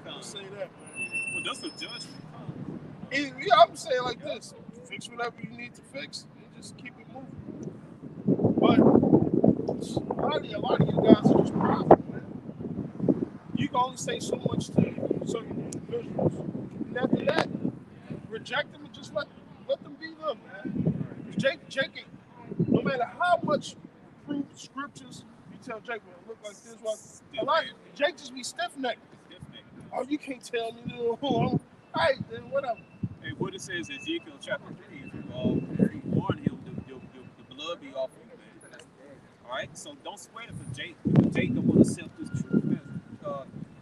S5: Come.
S1: I'll say that, man.
S5: Well, that's a judgment.
S1: Yeah, I'm saying like this: fix whatever you need to fix, and just keep it moving. But a lot of you guys are just prideful, man. You can only say so much to certain individuals, and after that, reject them and just let them be them, man. Jake, no matter how much proof scriptures you tell Jake, man, look like this one. A lot Jake just be stiff-necked. Oh, you can't tell me no. All right, then whatever.
S5: Hey, what it says in Ezekiel chapter 3, if you warn him, the blood be off of you, man. All right, so don't sweat it for Jake. If Jake don't want to accept this truth, man,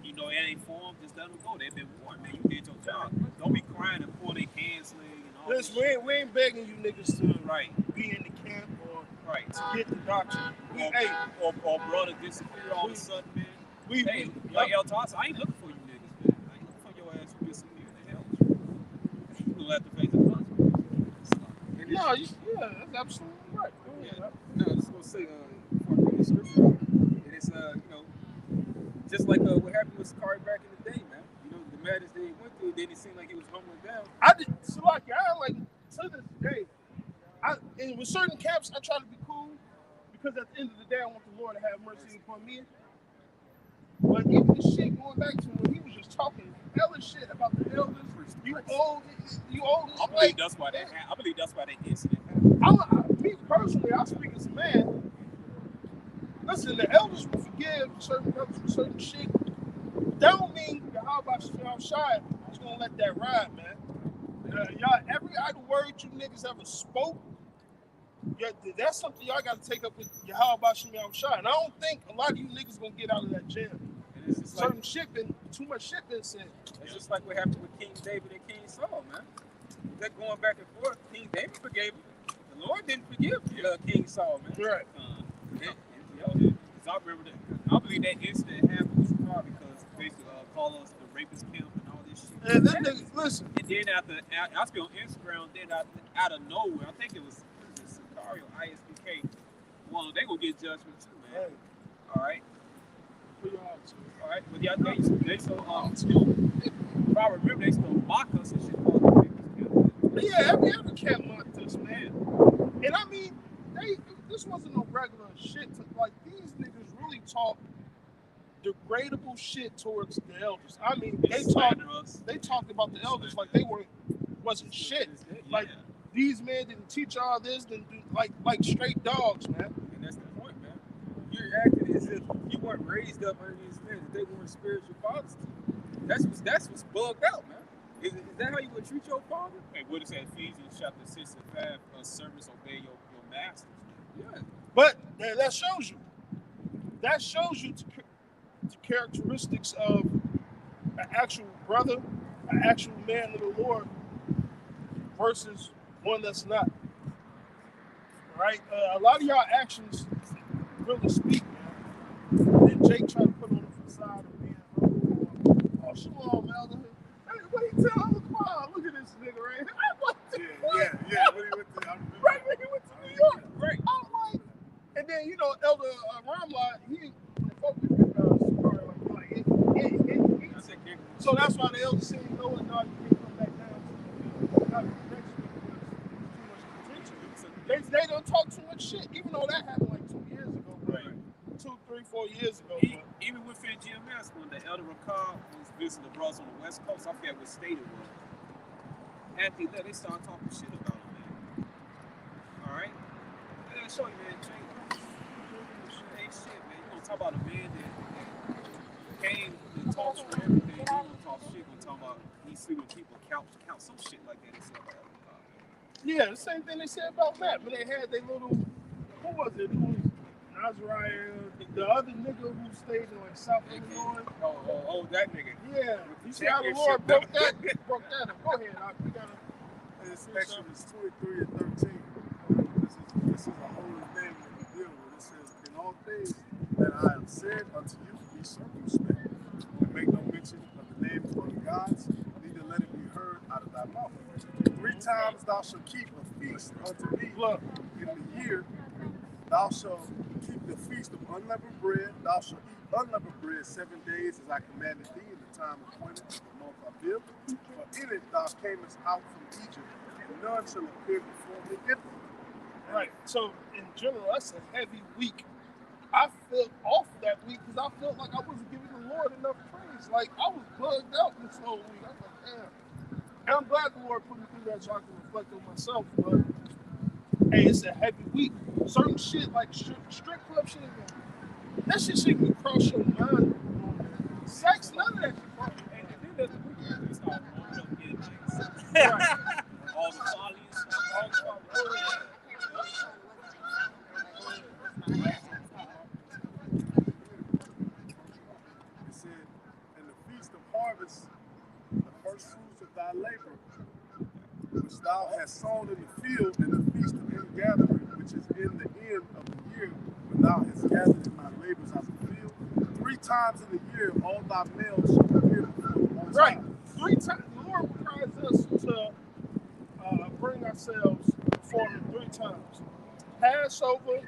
S5: you know it ain't for him. Just let him go. They've been warned, man. You did your job. Don't be crying and pull their hands, leg, and all.
S1: Listen, we ain't begging you niggas to be in the camp or to get the doctrine.
S5: Or brother disappear all of a sudden, man. Like El Toss, I ain't looking for you niggas, man. I ain't looking for your ass to disappear in the hell. You gonna have to face the consequences.
S1: No, that's absolutely right.
S2: Yeah. No, I was gonna say, before I read the scripture, it is, just like what happened with Sakari back in the day, man. You know, the madness they went through, then it seemed like it was humbling down.
S1: I to this day, and with certain camps, I try to be cool because at the end of the day, I want the Lord to have mercy upon me. But even the shit going back to when he was just talking hella shit about the elders, you old.
S5: I believe that's why that incident happened.
S1: Me personally, I speak as a man. Listen, the elders will forgive certain elders for certain shit. That don't mean Yahweh Shai is gonna let that ride, man. Y'all, every idle word you niggas ever spoke, that's something y'all got to take up with Yahweh Shai. And I don't think a lot of you niggas gonna get out of that jam. Certain shit too much shit been said.
S2: It's just like what happened with King David and King Saul, man. That going back and forth, King David forgave him. The Lord didn't forgive King Saul, man.
S1: Right.
S5: I remember that. I believe that incident happened with Sakari because basically Carlos, the rapist camp and all this shit.
S1: And then niggas, listen.
S5: And then I see on Instagram, then out of nowhere, I think it was Sakari or ISBK. Well, they gonna get judgment too, man.
S1: Hey.
S5: All right. All right. But yeah, they still probably remember they still mock us and shit called the rapist camp.
S1: Yeah, every other camp mocked us, man. And I mean, this wasn't no regular shit. Like, these niggas really talk degradable shit towards the elders. I mean, they talked about the elders like they wasn't shit. Like, these men didn't teach all this, didn't do, like straight dogs, man.
S2: And that's the point, man. You're acting as if you weren't raised up under these men, that they weren't spiritual fathers to you. That's what's bugged out, man. Is that how you would treat your father?
S5: Hey, what is that? Ephesians chapter 6 and 5, servants obey your masters.
S2: Yeah.
S1: But that shows you. That shows you the characteristics of an actual brother, an actual man of the Lord, versus one that's not. All right? A lot of y'all actions really speak, man. And Jake tried to put on the facade of being, oh, shalom, elder. Hey, what he tell him? Come on, look at this nigga right here.
S4: Yeah. When he went to
S1: New York. Right. I'm like, and then, Elder Ramla, he fuck with so that's why the elder said, you know what, dog, you can't come back down to too much attention. They don't talk too much shit, even though that happened like 2 years ago. Right. 2, 3, 4 years ago.
S5: Even within GMS, when the Elder Rakab was visiting the brothers on the West Coast, I forget what state it was. After he left, they started talking shit about him, man. All right? I gotta show you, man. Ain't shit, man. You gonna talk about a man that came and talks for everything. You gonna talk shit when talking about he's sleeping with people, count some shit like that.
S1: Yeah, the same thing they said about Matt, but they had their little, who was it? Who was Azariah, the other nigga who stayed in like South Illinois.
S2: Oh, that nigga.
S1: Yeah, you see how the Lord broke that? Broke that up. Go ahead, we gotta.
S4: It's Exodus 23 and 13. This is a holy thing that we deal with. It says, in all things that I have said unto you, be circumspect, and make no mention of the name of other gods, neither let it be heard out of thy mouth. 3 times thou shalt keep a feast unto me in the year. Thou shalt keep the feast of unleavened bread. Thou shalt eat unleavened bread 7 days, as I commanded thee in the time appointed of the month Abib. For in it thou camest out from Egypt, and none shall appear before thee empty.
S1: Right. So in general, that's a heavy week. I felt off that week because I felt like I wasn't giving the Lord enough praise. Like I was bugged out this whole week. I was like, damn. And I'm glad the Lord put me through that so I can reflect on myself. But hey, it's a heavy week. Certain shit like strip club shit, that shit shouldn't cross your mind. Sex, none of that shit cross your mind.
S5: And then there's the weekend we start warming up, getting nice.
S1: Right.
S5: All the follies, all the follies.
S4: It said, in the feast of harvest, the first fruits of thy labor, which thou hast sown in the field, and the feast of ingathering, which is in the end of the year, when thou hast gathered in thy labors out of the field. 3 times in the year, all thy males shall appear before the Most
S1: Right.
S4: High.
S1: 3 times. The Lord requires us to bring ourselves before Him 3 times. Passover,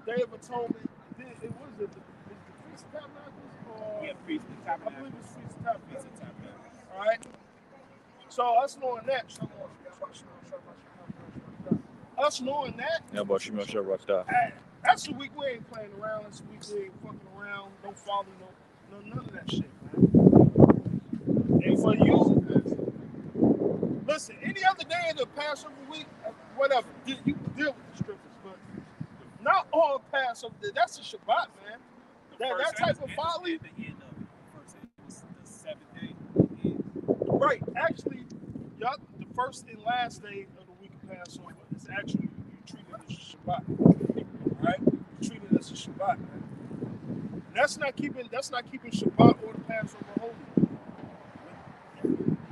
S1: Day of Atonement. It was the Feast of Tabernacles, or
S5: Yeah, Feast of
S1: I
S5: Tabernacles.
S1: believe it's Feast of Tabernacles.
S5: Feast of Tabernacles.
S1: All right. So us knowing that, us knowing that,
S6: Yeah, but she must have rocked out.
S1: that's the week we ain't playing around. That's the week we ain't fucking around. Don't follow none of that shit, man. And for you, listen, any other day of the Passover week, whatever, you can deal with the strippers, but not all Passover. That's a Shabbat, man. That type of folly.
S5: At the end of it. First, it was the 7th day.
S1: Right. Actually, yup, the first and last day of the week of Passover is actually you treat it as a Shabbat. Right? You treat it as a Shabbat, man. That's not keeping Shabbat or the Passover holy.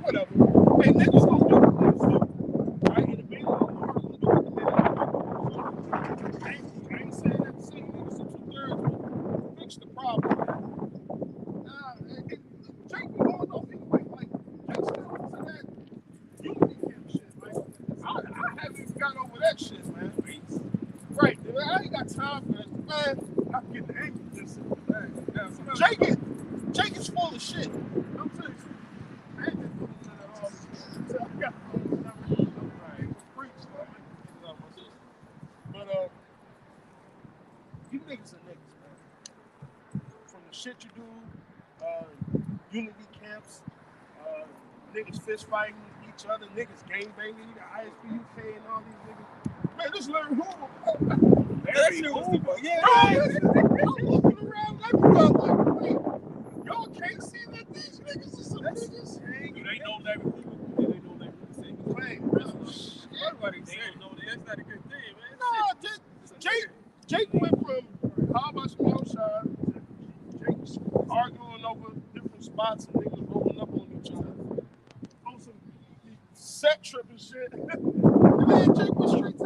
S1: Whatever. Hey, niggas gonna do what they do. Right? In the middle of the Lord gonna do what they do. I ain't saying that to say niggas in 2/3 will fix the problem, man. Jake be going off anyway. Like, Jake still into that unity camp shit, man. I haven't even got over that shit, man. Right. I ain't got time for that. Man, I'm getting angry with this shit. Jake is full of shit. I'm telling you. I ain't been full of shit at all. So I got preach, man. But you niggas are niggas, man. From the shit you do, unity camps, niggas fist fighting each other, niggas gang banging, the ISP UK and all these niggas. Man, this Larry Hoover.
S5: That shit was the
S1: Yeah, I'm looking around everywhere like, wait, y'all can't see that these niggas are some niggas?
S5: Do they know Larry Hoover? Do they know Larry Hoover?
S1: Man,
S2: Everybody
S5: They
S2: saying
S5: don't know that.
S2: that's not a good thing, man.
S1: no, Jake went from how about some outside to Jake's arguing over different spots and niggas rolling up on each other. On some set tripping shit. And then Jake was straight to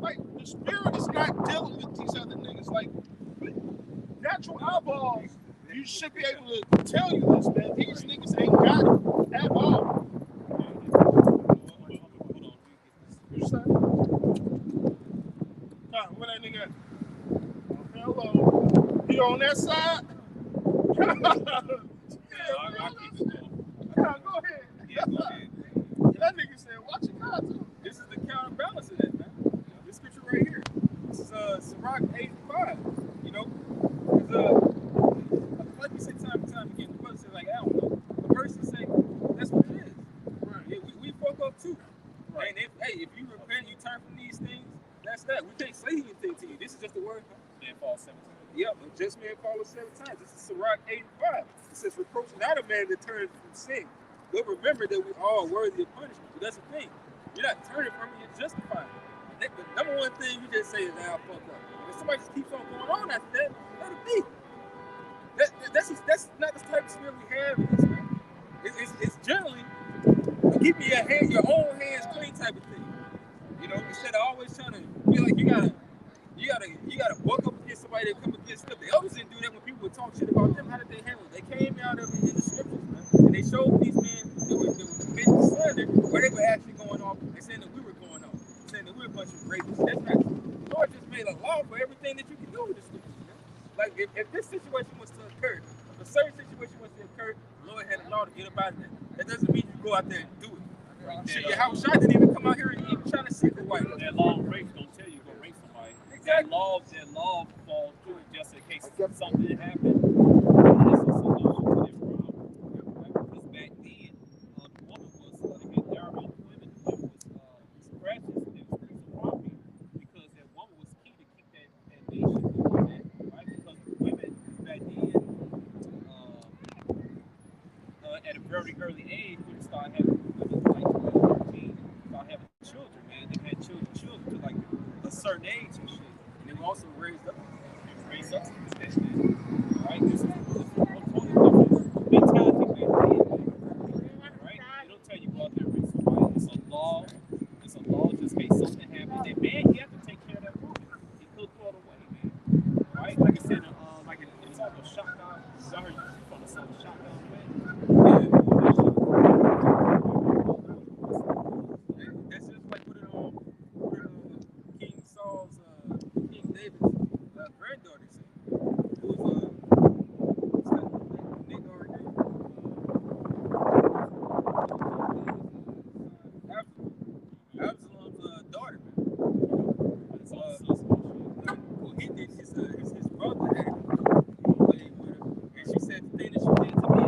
S1: like the spirit is not dealing with these other niggas. Like natural eyeballs, you should be able to tell you this, man. These niggas ain't got it at all. You say? Where that nigga at? Hello. He on that side?
S5: I keep it going.
S1: Yeah, go ahead.
S5: Yeah, go ahead.
S1: That nigga said, watch your content.
S2: This is the counterbalance of that, man. This scripture right here. This is Sirach 8:5. You know, because like you say time and time again, the brother said like I don't know. The person say that's what it is.
S1: Right.
S2: Yeah, we fuck up too.
S1: Right.
S2: And if you repent, you turn from these things. That's that. We can't say anything to you. This is just the word.
S5: Then fall 7 times.
S2: Yep, just man follow 7 times. This is Sirach 8:5. It says, reproach not a man that turns from sin. But remember that we all are worthy of punishment. But that's the thing. You're not turning from it, you're justifying it. the number one thing you just say is I'll fuck up. If somebody just keeps on going on after that, let it be. That's not the type of spirit we have in this, man. It's generally keeping your own hands clean type of thing. You know, instead of always trying to feel like you gotta buck up against somebody that come against them. The elders didn't do that when people would talk shit about them. How did they handle it? They came out of it in the scriptures, man, and they showed these men that were committing slander where they were actually going off and saying that we were going off, saying that we were a bunch of rapists. That's not true. The Lord just made a law for everything that you can do with the scriptures, man. Like if this situation was to occur, if a certain situation was to occur, the Lord had a law to get up out of that. That doesn't mean you go out there and do it. Shit, your house shot didn't even come out here and even trying to seek a wife.
S5: That law of race don't tell you go rape somebody.
S2: Exactly.
S5: That law falls through it just in case something happened. That's a solution to that problem. Right? Because back then, the woman was again, there are women. The woman was precious. It was a property because that woman was key to keep that nation going. Right? Because women back then, at a very early age, would start having women like 12, 13, start having children, man. They had children to like a certain age and shit.
S2: And they were also raised up.
S5: Raised up to this shit. Right? This is a totally different mentality back then. Right? They don't tell you go out there and raise somebody. It's a law. It's a law just in case something happens. And man, he have to take care of that woman. He could throw it away, man. Right? Like I said, like it's all a shotgun. I heard you from the song shotgun, man.
S2: That's just like what King Saul's, King David's granddaughter said. It was Nagar, Absalom's daughter, man. Well, he did his brother had played with her, and she said the thing that she did to me,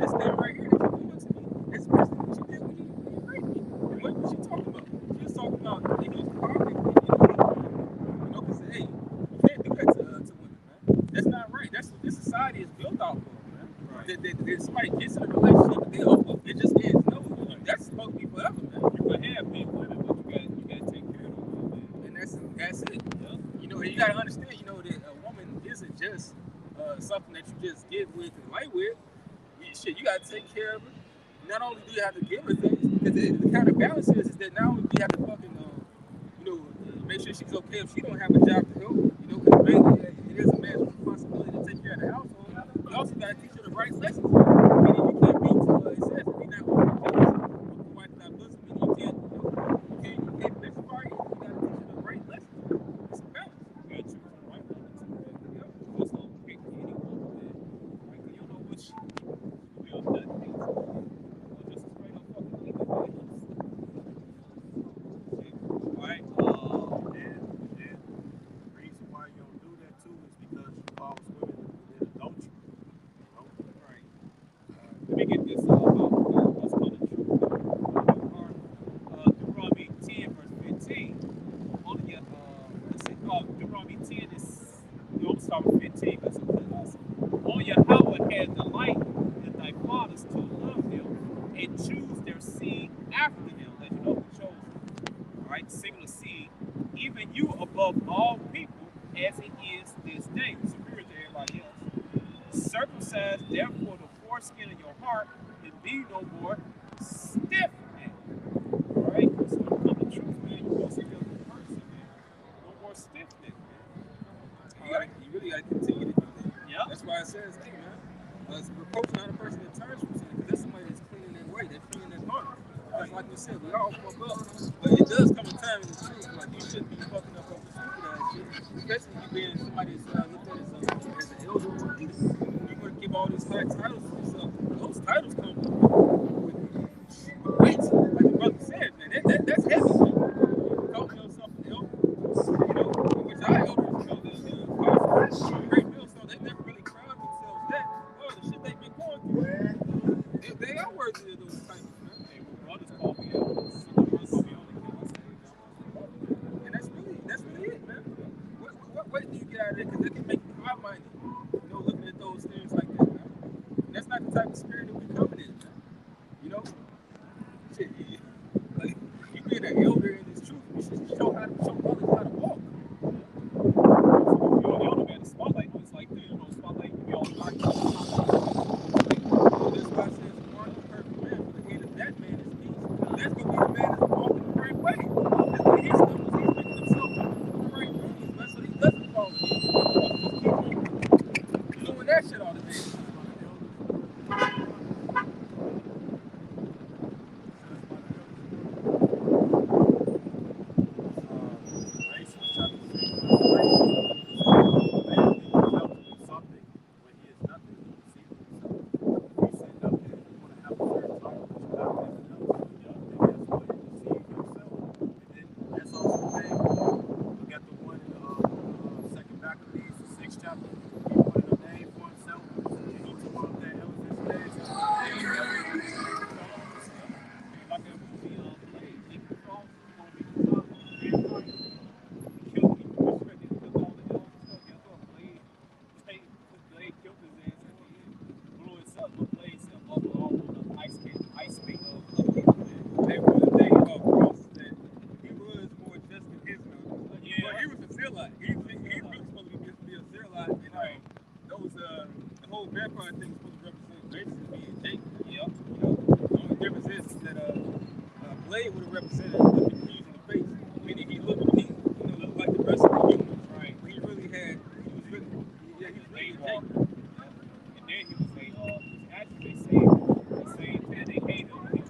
S2: this thing right here that you doing to me, it's worse than what she did when you raped me. And what was she talking about? She was talking about they used poverty, because hey, you can't do that to women, man. That's not right. That's what this society is built off of, man. Right. That somebody gets in a relationship and they it just ends. No, that's supposed to be forever, man.
S5: You can have big women, but you gotta take care of them, man.
S2: And that's it. Yeah. You know, and you gotta understand, that a woman isn't just something that you just get with and lay with. You gotta take care of her. Not only do you have to give her things, because the kind of balance is that not only do you have to fucking, make sure she's okay if she don't have a job to help, because it is a man's responsibility to take care of the household. You also gotta teach her the right lessons. Meaning you can't be it says be not the wife not bosom, meaning you can't bitch the party. You gotta teach her the right lessons. It's a balance.
S5: You gotta choose the right woman too, man. Just don't pick any woman, man. Right? 'Cause you don't know what she will do. Just a straight up fucking leave it, man.
S4: Right? And the reason why you don't do that too is because you cause women to commit adultery.
S5: Right. Let me get this about what's called the truth. Deuteronomy 10, verse 15. Deuteronomy 10 is, don't start with 15, because on Yahweh had delight in thy fathers to love them and choose their seed after them. Let you know who chose them. Right? Singular seed, even you above all people, as it is this day, superior to everybody else. Circumcise therefore the foreskin of your heart, and be no more stiff-necked. All right? So when it comes to truth, man, you're supposed to be a good person, man. No more stiff-necked, man.
S2: You really gotta continue to do that.
S5: Yeah.
S2: That's why it says, hey, man, reproach not a person that turns from sin, because that's somebody that's cleaning their way, they're cleaning their heart. Because like we said, we all fuck up, but it does come a time in the truth, like you shouldn't be fucking up over stupid ass shit, especially you being somebody that's looked at as an elder or a leader. You want to give all these high titles to yourself. Those titles come with weight, like the brother said, man. That's heavy, man. Calling yourself an elder, which our elders, the great millstone, they never really crowned themselves that. Oh, the shit they've been going through, they are worthy of those titles, man.
S5: Hey, when brothers call me out, brothers call me on the kill, I say,
S2: And that's really it, man. What do you get out of it? Because it can make you high-minded, looking at those things like that, man. And that's not the type of spirit that we coming in. the man is walking the right way. And when he stumbles, he's picking himself up on the right ways, so he doesn't fall again. Just keep on doing that shit all the day. Blade would have represented the confusion in the face, meaning he looked like the rest of the humans, right? But he really had, he was really a Jake.
S5: And then he was actually saved, and they hated him.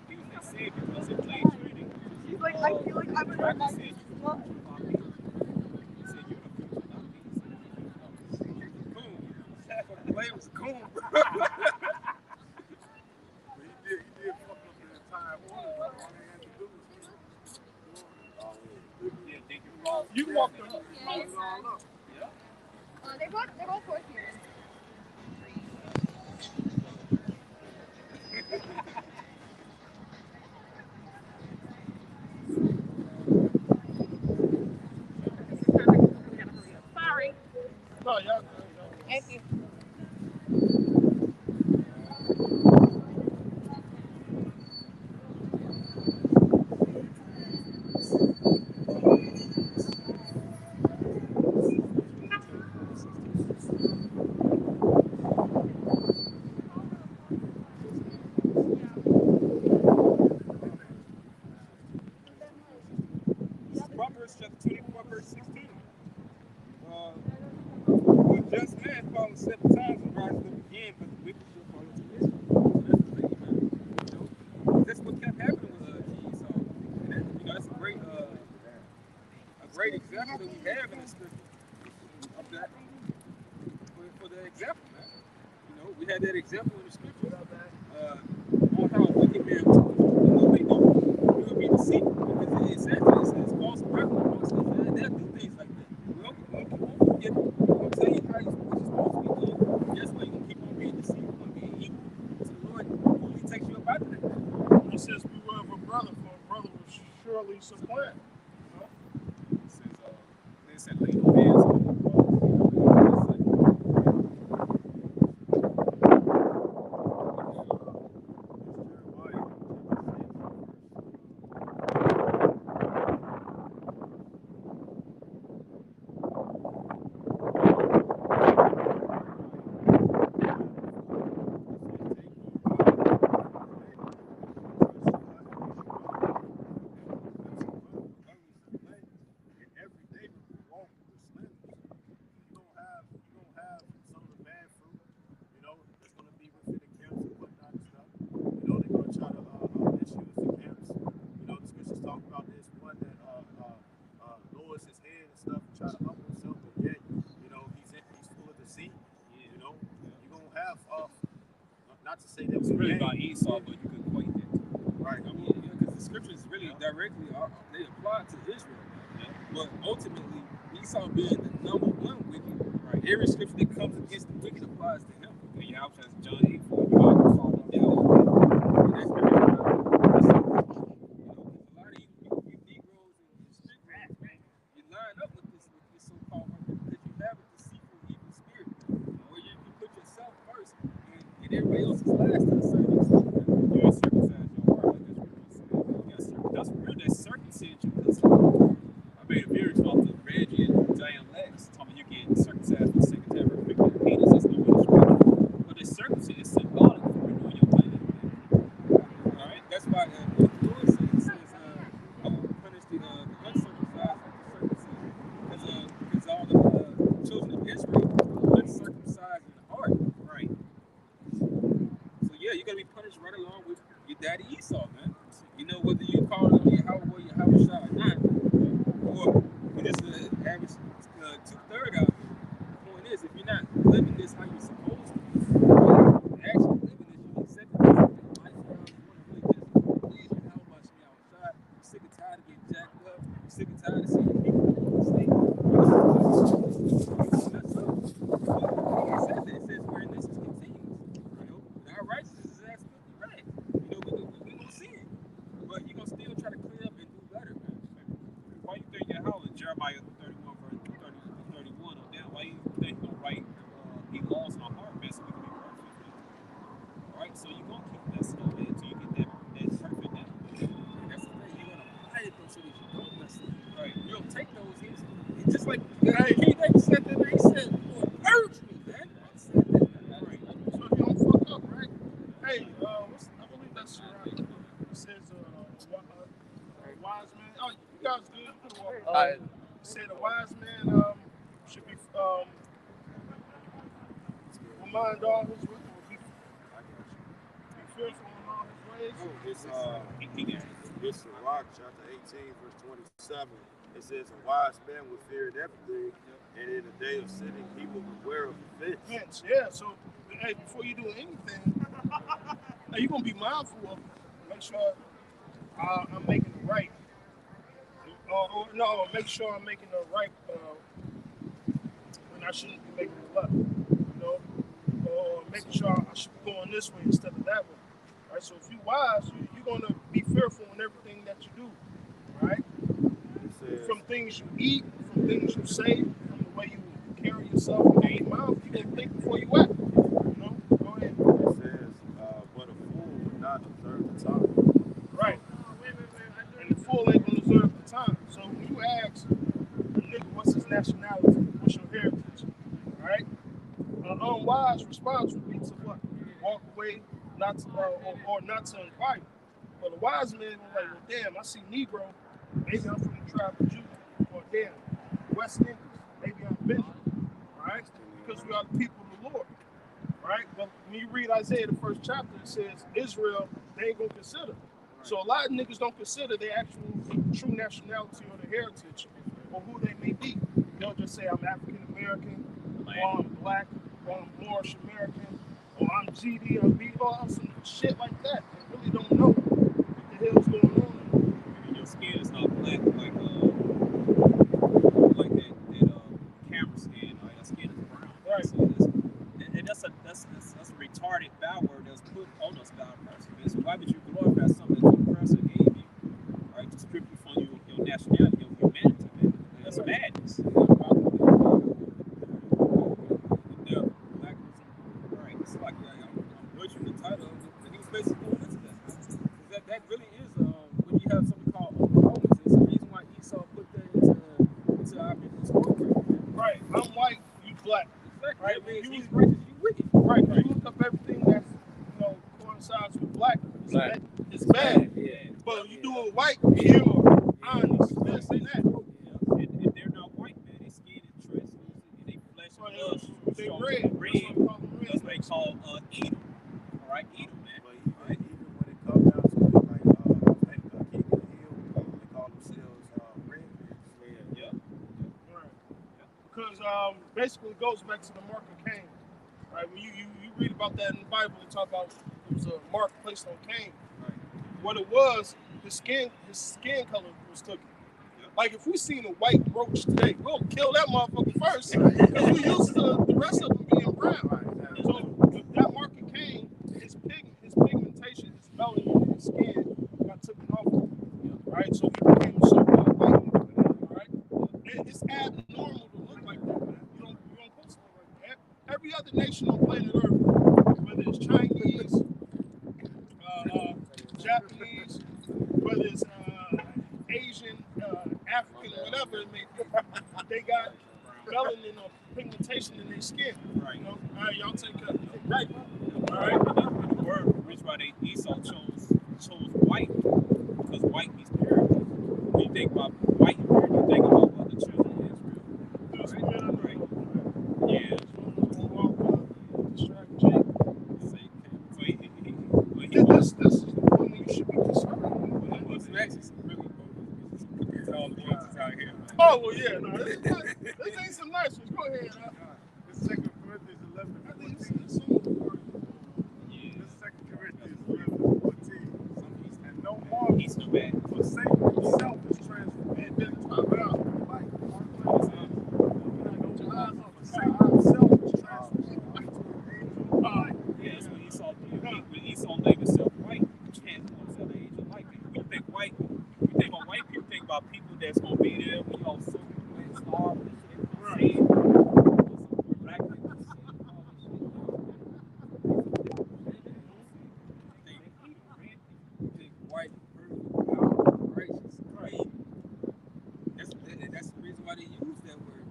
S5: He was their savior because of Blade Trinity.
S6: He's like, I feel like I'm an
S5: He said, you the future, not me.
S2: Coon. Blade was coon, bro.
S4: He did fuck up the entire order. All they had to do was
S1: You walked up.
S6: Yes.
S4: all up.
S6: They're both fourth years. Sorry.
S1: No, y'all good.
S6: Thank you.
S2: Proverbs chapter 24, verse 16. The just man falls 7 times and rises up again, but the wicked shall fall into mischief. So that's the thing, man. You know, that's what kept happening with Esau. And that, that's a great example that we have in the scripture of that. For the example, man. You know, we had that example in the scripture on how a wicked man they will be deceived. Because it says false reference. They'll do things like that. We won't forget. We'll tell you how you're supposed to be doing. Guess what? You're going to keep on being deceived. You're going to be evil. So the Lord only takes you up out of that.
S1: It says, beware of a brother, for a brother will surely supplant.
S5: It said, lay no hands on them.
S4: Not to say that
S5: It's
S4: we
S5: really
S4: gain.
S5: about Esau, but you could equate that to
S2: Right. I mean, because the scriptures really directly they apply to Israel. But ultimately, Esau being the number one wicked, right? Every scripture that comes against the wicked applies to him.
S5: And Yahweh says, John 8:4, you are the father of Yahweh.
S2: And that's very because a lot of you Negroes and street rats, man, you line up with this so-called worker because you have a deceitful, evil spirit, where you put yourself first and everybody else is last to a certain extent.
S5: You ain't circumcised your heart, like that's real. That's circumcision. Because I made a video talk to Reggie and Diane Lex, talking you get circumcised for the sake of having a penis. That's no one scripture. But the circumcision is symbolic for renewing your mind.
S2: All right, that's why with your daddy Esau, man. You know, whether you call him Yahweh or Yahweh Shah or not, or you just average 2/3 out here. The point is, if you're not living this how you're supposed to be, actually living this, you accept it as a lifestyle. You want to really just please Yahweh Shah. You're sick and tired of getting jacked up. You're sick and tired of seeing people in the state. That's up. It says that. It says where this is continuous. You know, our righteousness is as filthy rags. You know, we gonna see it, but you're gonna still try to clean up and do better, man.
S3: Why you think Yahweh, Jeremiah 31 verse 31 on down, why you think he'll write he laws in our heart, man, so we can be perfect, man? Alright, so you're gonna keep messing up, man, until you get that perfect now.
S2: And that's the thing, you're gonna fight it though so that you don't mess up. Right. You don't take those hits. It's just like King David said that, he said, Lord, purge me, man. I said that.
S1: Right. So you don't fuck up, right? Hey, I believe that's right. It says wise man. Oh, you guys good? You can walk. It said a wise man should be remind all his ways. Be fearful in all his ways.
S7: This is Rock chapter 18, verse 27. It says, a wise man will fear in everything, and in the day of sinning, he will beware of offense.
S1: Yeah, so hey, before you do anything, you're gonna be mindful of it. Make sure I'm making it right. Make sure I'm making it right when I shouldn't be making it left. You know, or making sure I should be going this way instead of that way. Right. So if you're wise, you're gonna be fearful in everything that you do. Right. From things you eat, from things you say, from the way you carry yourself in your mouth, you can think before you act. You know? Go ahead.
S7: It says, but a fool would not observe the time.
S1: Right. And the fool ain't gonna observe the time. So when you ask a nigga what's his nationality, what's your heritage, right? An unwise response would be to what? Walk away, not to, or not to inquire. But a wise man will like, well, damn, I see Negro. Maybe I'm from the tribe of Judah, or damn, West Indies. Maybe I'm Benjamin, right? Because we are the people of the Lord, right? But when you read Isaiah, the first chapter, it says Israel, they ain't gonna consider. So a lot of niggas don't consider their actual true nationality or their heritage, or who they may be. They'll just say I'm African American, or I'm black, or I'm Moorish American, or I'm GD, or B, or some shit like that. They really don't know what the hell's going on.
S3: Your skin is not black like that camera skin, right? Your skin is brown.
S1: Right.
S3: So that's a retarded bad word that's put on us by a person. So why would you glorify something that your person gave you, right? To strip you from your nationality, your humanity, man. That's madness.
S2: Right. It's like I'm butchering the title, and he was basically going into that. That really is when you have something called Romans. It's the reason why Esau put that into our biblical program.
S1: Right. I'm white, you black.
S2: Exactly.
S1: Right.
S2: That means
S1: You
S2: he's righteous, you wicked.
S1: Right. You look up everything that's coincides with black. It's bad.
S3: Yeah.
S1: But you do it white, you're honest. This and that.
S3: Yeah. And they're not white, man. They skin is translucent and they flesh and blood.
S1: They
S3: So
S1: red.
S3: That's what they call Edom. All right, Edom, man.
S7: But even when it comes down to it, like King of the Hill, they call themselves red.
S3: Yeah.
S1: Right. Because basically it goes back to the mark of Cain. Right. When you read about that in the Bible, they talk about it was a mark placed on Cain.
S3: Right.
S1: What it was, his skin color was taken. Like if we seen a white roach today, we'll kill that motherfucker first because we used to the rest of them being brown. So that mark of Cain, his pigmentation, his melanin, his skin got taken off of him, right? So he became a so-called white, right? It's abnormal to look like that, man. You don't supposed to look like that. Every other nation on planet Earth, whether it's Chinese, Japanese, whether it's Asian, African, whatever it may be, they got melanin or pigmentation in their skin.
S3: Right.
S1: You know? All right, y'all take care. Right. All right.
S3: The word, which why Esau chose white, because white means purity. When you think about white and purity, you think about what the children of Israel. Right. Yeah.
S1: This Oh, well, yeah. No, this ain't some nice ones. Go ahead.
S4: This is 2 Corinthians 11
S1: I
S4: and
S1: think
S4: 14.
S1: this is some
S4: This is 2 Corinthians 11 and 14. And no more
S5: He's no bad.
S4: forsake himself is transformed.
S1: and then talk about
S4: Like,
S1: July.
S4: forsake himself is transformed into an angel of light.
S5: Yeah, that's when Esau named himself white. You can't call himself an age of light. When you think white, you think about white people, think about people that's gonna be there when y'all so and starve and shit.
S1: Right.
S5: Black people,
S2: Think white, perfect, righteous, clean. That's the reason why they use that word.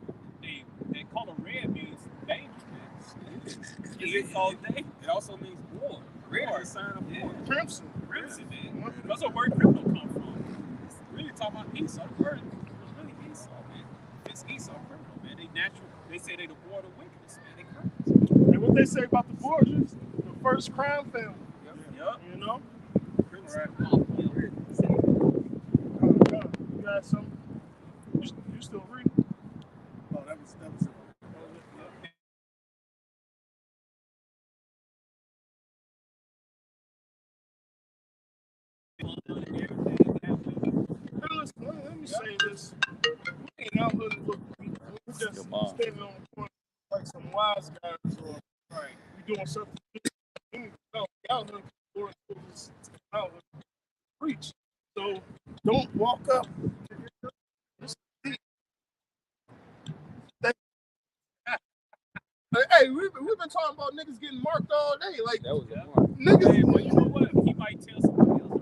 S5: they color red means danger, man. It's all day.
S2: It also means war. Red is a sign of war.
S1: Crimson.
S5: Crimson, man. That's where word criminal come from. It's really talking about Esau. The word was really Esau, man. It's Esau criminal, man. They say they the board of wickedness, man. They criminals.
S1: And what they say about the Borgias, the first crime family.
S5: Yup.
S1: You know?
S2: Crimson.
S1: You got some? You still reading?
S4: Oh, that was it.
S1: Hey, listen, let me say this. We ain't out here to look weak. We just standing on the corner like some wise guys or we doing something. No, out here to Lord is out here to preach. So don't walk up. Hey, we've been talking about niggas getting marked all day. Like,
S2: That was a mark.
S1: niggas.
S5: Hey, but you know what? He might tell somebody else.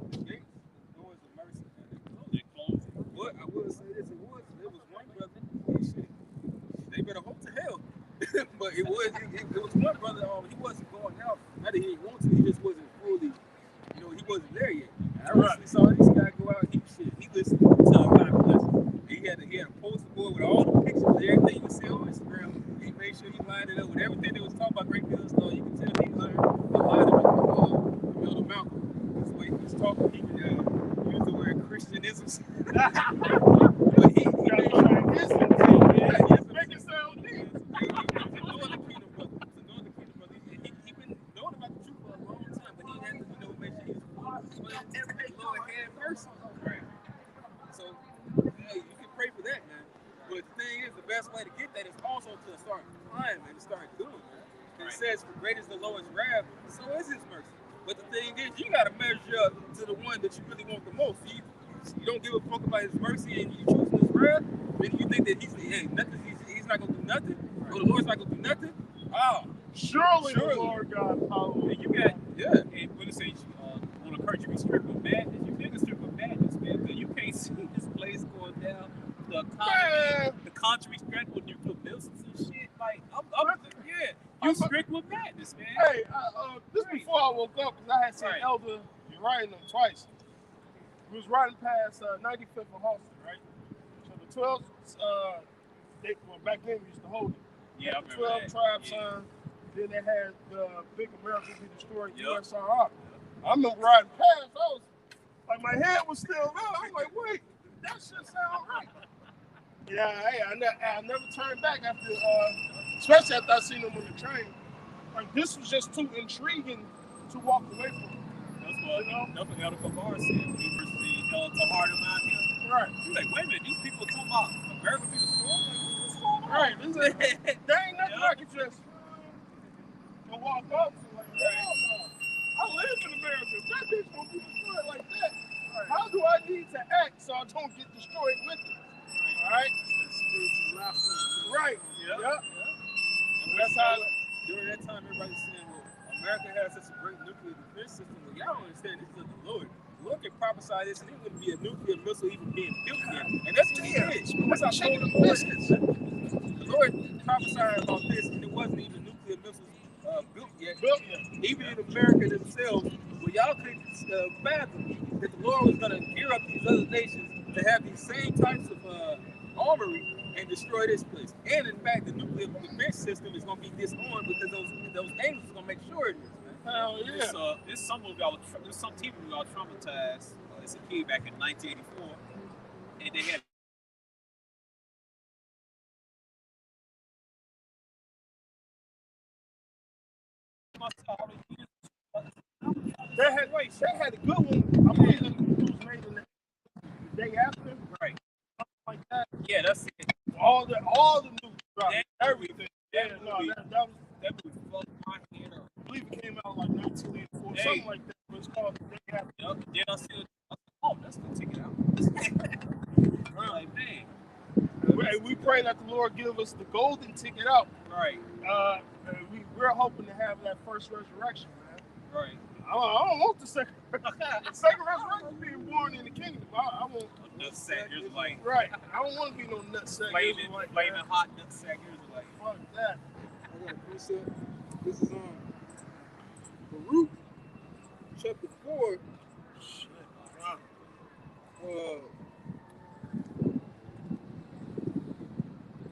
S2: The gates, the doors of mercy, man.
S5: They close.
S2: But I will say this: there was one brother. Shit, they better hope to hell. But it was one brother. He wasn't going out. Not that he didn't want to. He just wasn't fully. He wasn't there yet. And I recently saw this guy go out. He listened to a Bible lesson. He had a poster board with all the pictures of everything you can see on Instagram. He made sure he lined it up with everything they was talking about. Great Bills, though. You can tell he learned a lot of it. The Malcolm. That's the way he was talking. He could use the word Christianism. But he made sure
S1: Make it sound deep.
S2: He been knowing about the truth for a long time, but he had to make sure he was Lord had mercy. Right. So, hey, you can pray for that, man. But the thing is, the best way to get that is also to start climbing and start doing, man. It says, "For great is the Lord's wrath, so is His mercy." But the thing is, you gotta measure up to the one that you really want the most. You don't give a fuck about His mercy and you choosing His wrath. Then you think that he's not gonna do nothing, or the Lord's not gonna do nothing. Oh,
S1: Surely the Lord God power.
S5: And you got,
S2: yeah.
S5: and when it says, on the curse you be stripped with madness, you niggas stripped with madness, man. Because you can't see this place going down. The country stripped with nuclear missiles and shit. Like, you stripped with madness, man.
S1: Hey, this before I woke up, because I had seen Elder riding them twice. We was riding past 95th and Halston, right? So the 12s, back then we used to hold it.
S5: Yeah, I
S1: the
S5: remember
S1: 12
S5: that.
S1: tribe
S5: Yeah.
S1: sign. Then they had the Big America Be Destroyed USRR. I remember riding past those. Like, my head was still up. I'm like, wait, that shit sound right. Yeah, hey, I never turned back after, especially after I seen them on the train. Like, this was just too intriguing to walk away from.
S5: That's what Elder Kabar said when he first seen Tahar them out here.
S1: Right.
S5: He was like, wait a minute, these people talking about America Be Destroyed? Like, what's going on?
S1: Right. There ain't nothing I can just go walk up to. Like, hell no. I live in America. If that bitch gonna be destroyed like that, how do I need to act so I don't get destroyed with it? All right? Right.
S5: Yeah.
S1: Yep.
S2: And that's how, during that time, everybody's saying, well, America has such a great nuclear defense system. Well, y'all don't understand this is the Lord. The Lord can prophesy this, and it wouldn't be a nuclear missile even being built yet. And that's what He did. That's how chicken the Lord is. The Lord prophesied about this, and it wasn't even nuclear missiles built yet. Even in America themselves, well, y'all couldn't fathom that the Lord was going to gear up these other nations to have these same types of armory and destroy this place. And in fact, the nuclear defense system is going to be disarmed because those angels are going to make sure it is.
S1: Hell yeah.
S5: There's some people who are traumatized. as a kid back in 1984, and they had
S1: They had a good one. I believe it was made in the day after,
S5: right.
S1: like that.
S5: Yeah, that's it.
S1: All the news dropped, everything. Yeah,
S5: That
S1: no,
S5: movie,
S1: that
S5: movie fucked my head up.
S1: I believe it came out like 1984,
S5: Hey.
S1: something like that. But it's called the day after.
S5: Yep. Then I said, oh, that's gonna take it out. I'm like, man.
S1: We pray that the Lord give us the golden ticket out.
S5: Right.
S1: We're hoping to have that first resurrection, man.
S5: Right.
S1: I don't want the second resurrection being born in the kingdom. I want
S5: nutsack Israelite.
S1: Right. I don't want to be no nutsack Israelite.
S5: Flaming hot nutsack Israelite.
S1: Fuck that.
S2: I got a precept. This is Baruch chapter 4.
S1: Shit.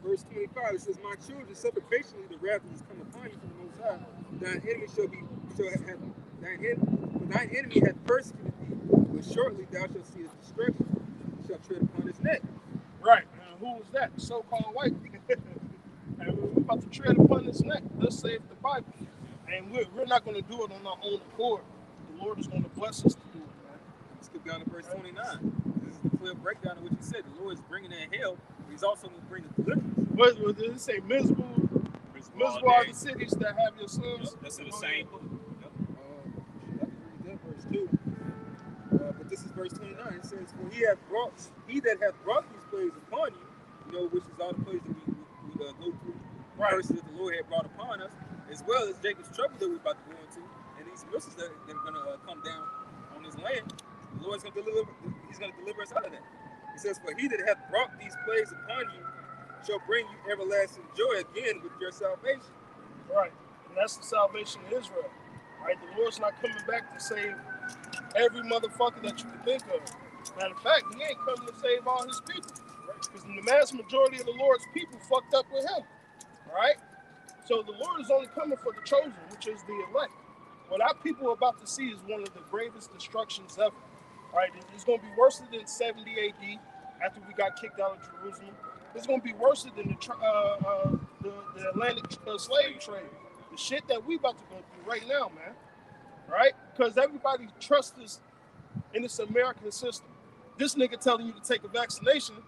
S2: Verse 25, it says, "My children, suffer patiently the wrath that has come upon you from the Most High. Thine enemy thine enemy hath persecuted thee, but shortly thou shalt see his destruction, and shalt tread upon his neck."
S1: Right. Who was that? So-called white. And we're about to tread upon his neck. Thus saith the Bible. And we're not going to do it on our own accord. The Lord is going to bless us to do it, man.
S2: Let's skip down to verse 29. This is the clear breakdown of what you said. The Lord is bringing in hell, but he's also going to bring the deliverance.
S1: What did it say? Mizpah are the cities that have your sons.
S5: Yep. That's in the same book. Yep.
S2: I can read that verse too. But this is verse 29. It says, "For he that hath brought these plagues upon you, which is all the plagues that we go through,
S1: Right.
S2: curses that the Lord had brought upon us, as well as Jacob's trouble that we're about to go into, and these missiles that are going to come down on his land. The Lord's going to deliver. He's going to deliver us out of that. It says, "For he that hath brought these plagues upon you shall bring you everlasting joy again with your salvation."
S1: Right. And that's the salvation of Israel. Right. The Lord's not coming back to save every motherfucker that you can think of. Matter of fact, he ain't coming to save all his people. Because the vast majority of the Lord's people fucked up with him. Right? So the Lord is only coming for the chosen, which is the elect. What our people are about to see is one of the gravest destructions ever. Right? It's going to be worse than 70 AD after we got kicked out of Jerusalem. It's going to be worse than the Atlantic slave trade. The shit that we about to go through right now, man. Right? Because everybody trusts us in this American system. This nigga telling you to take a vaccination.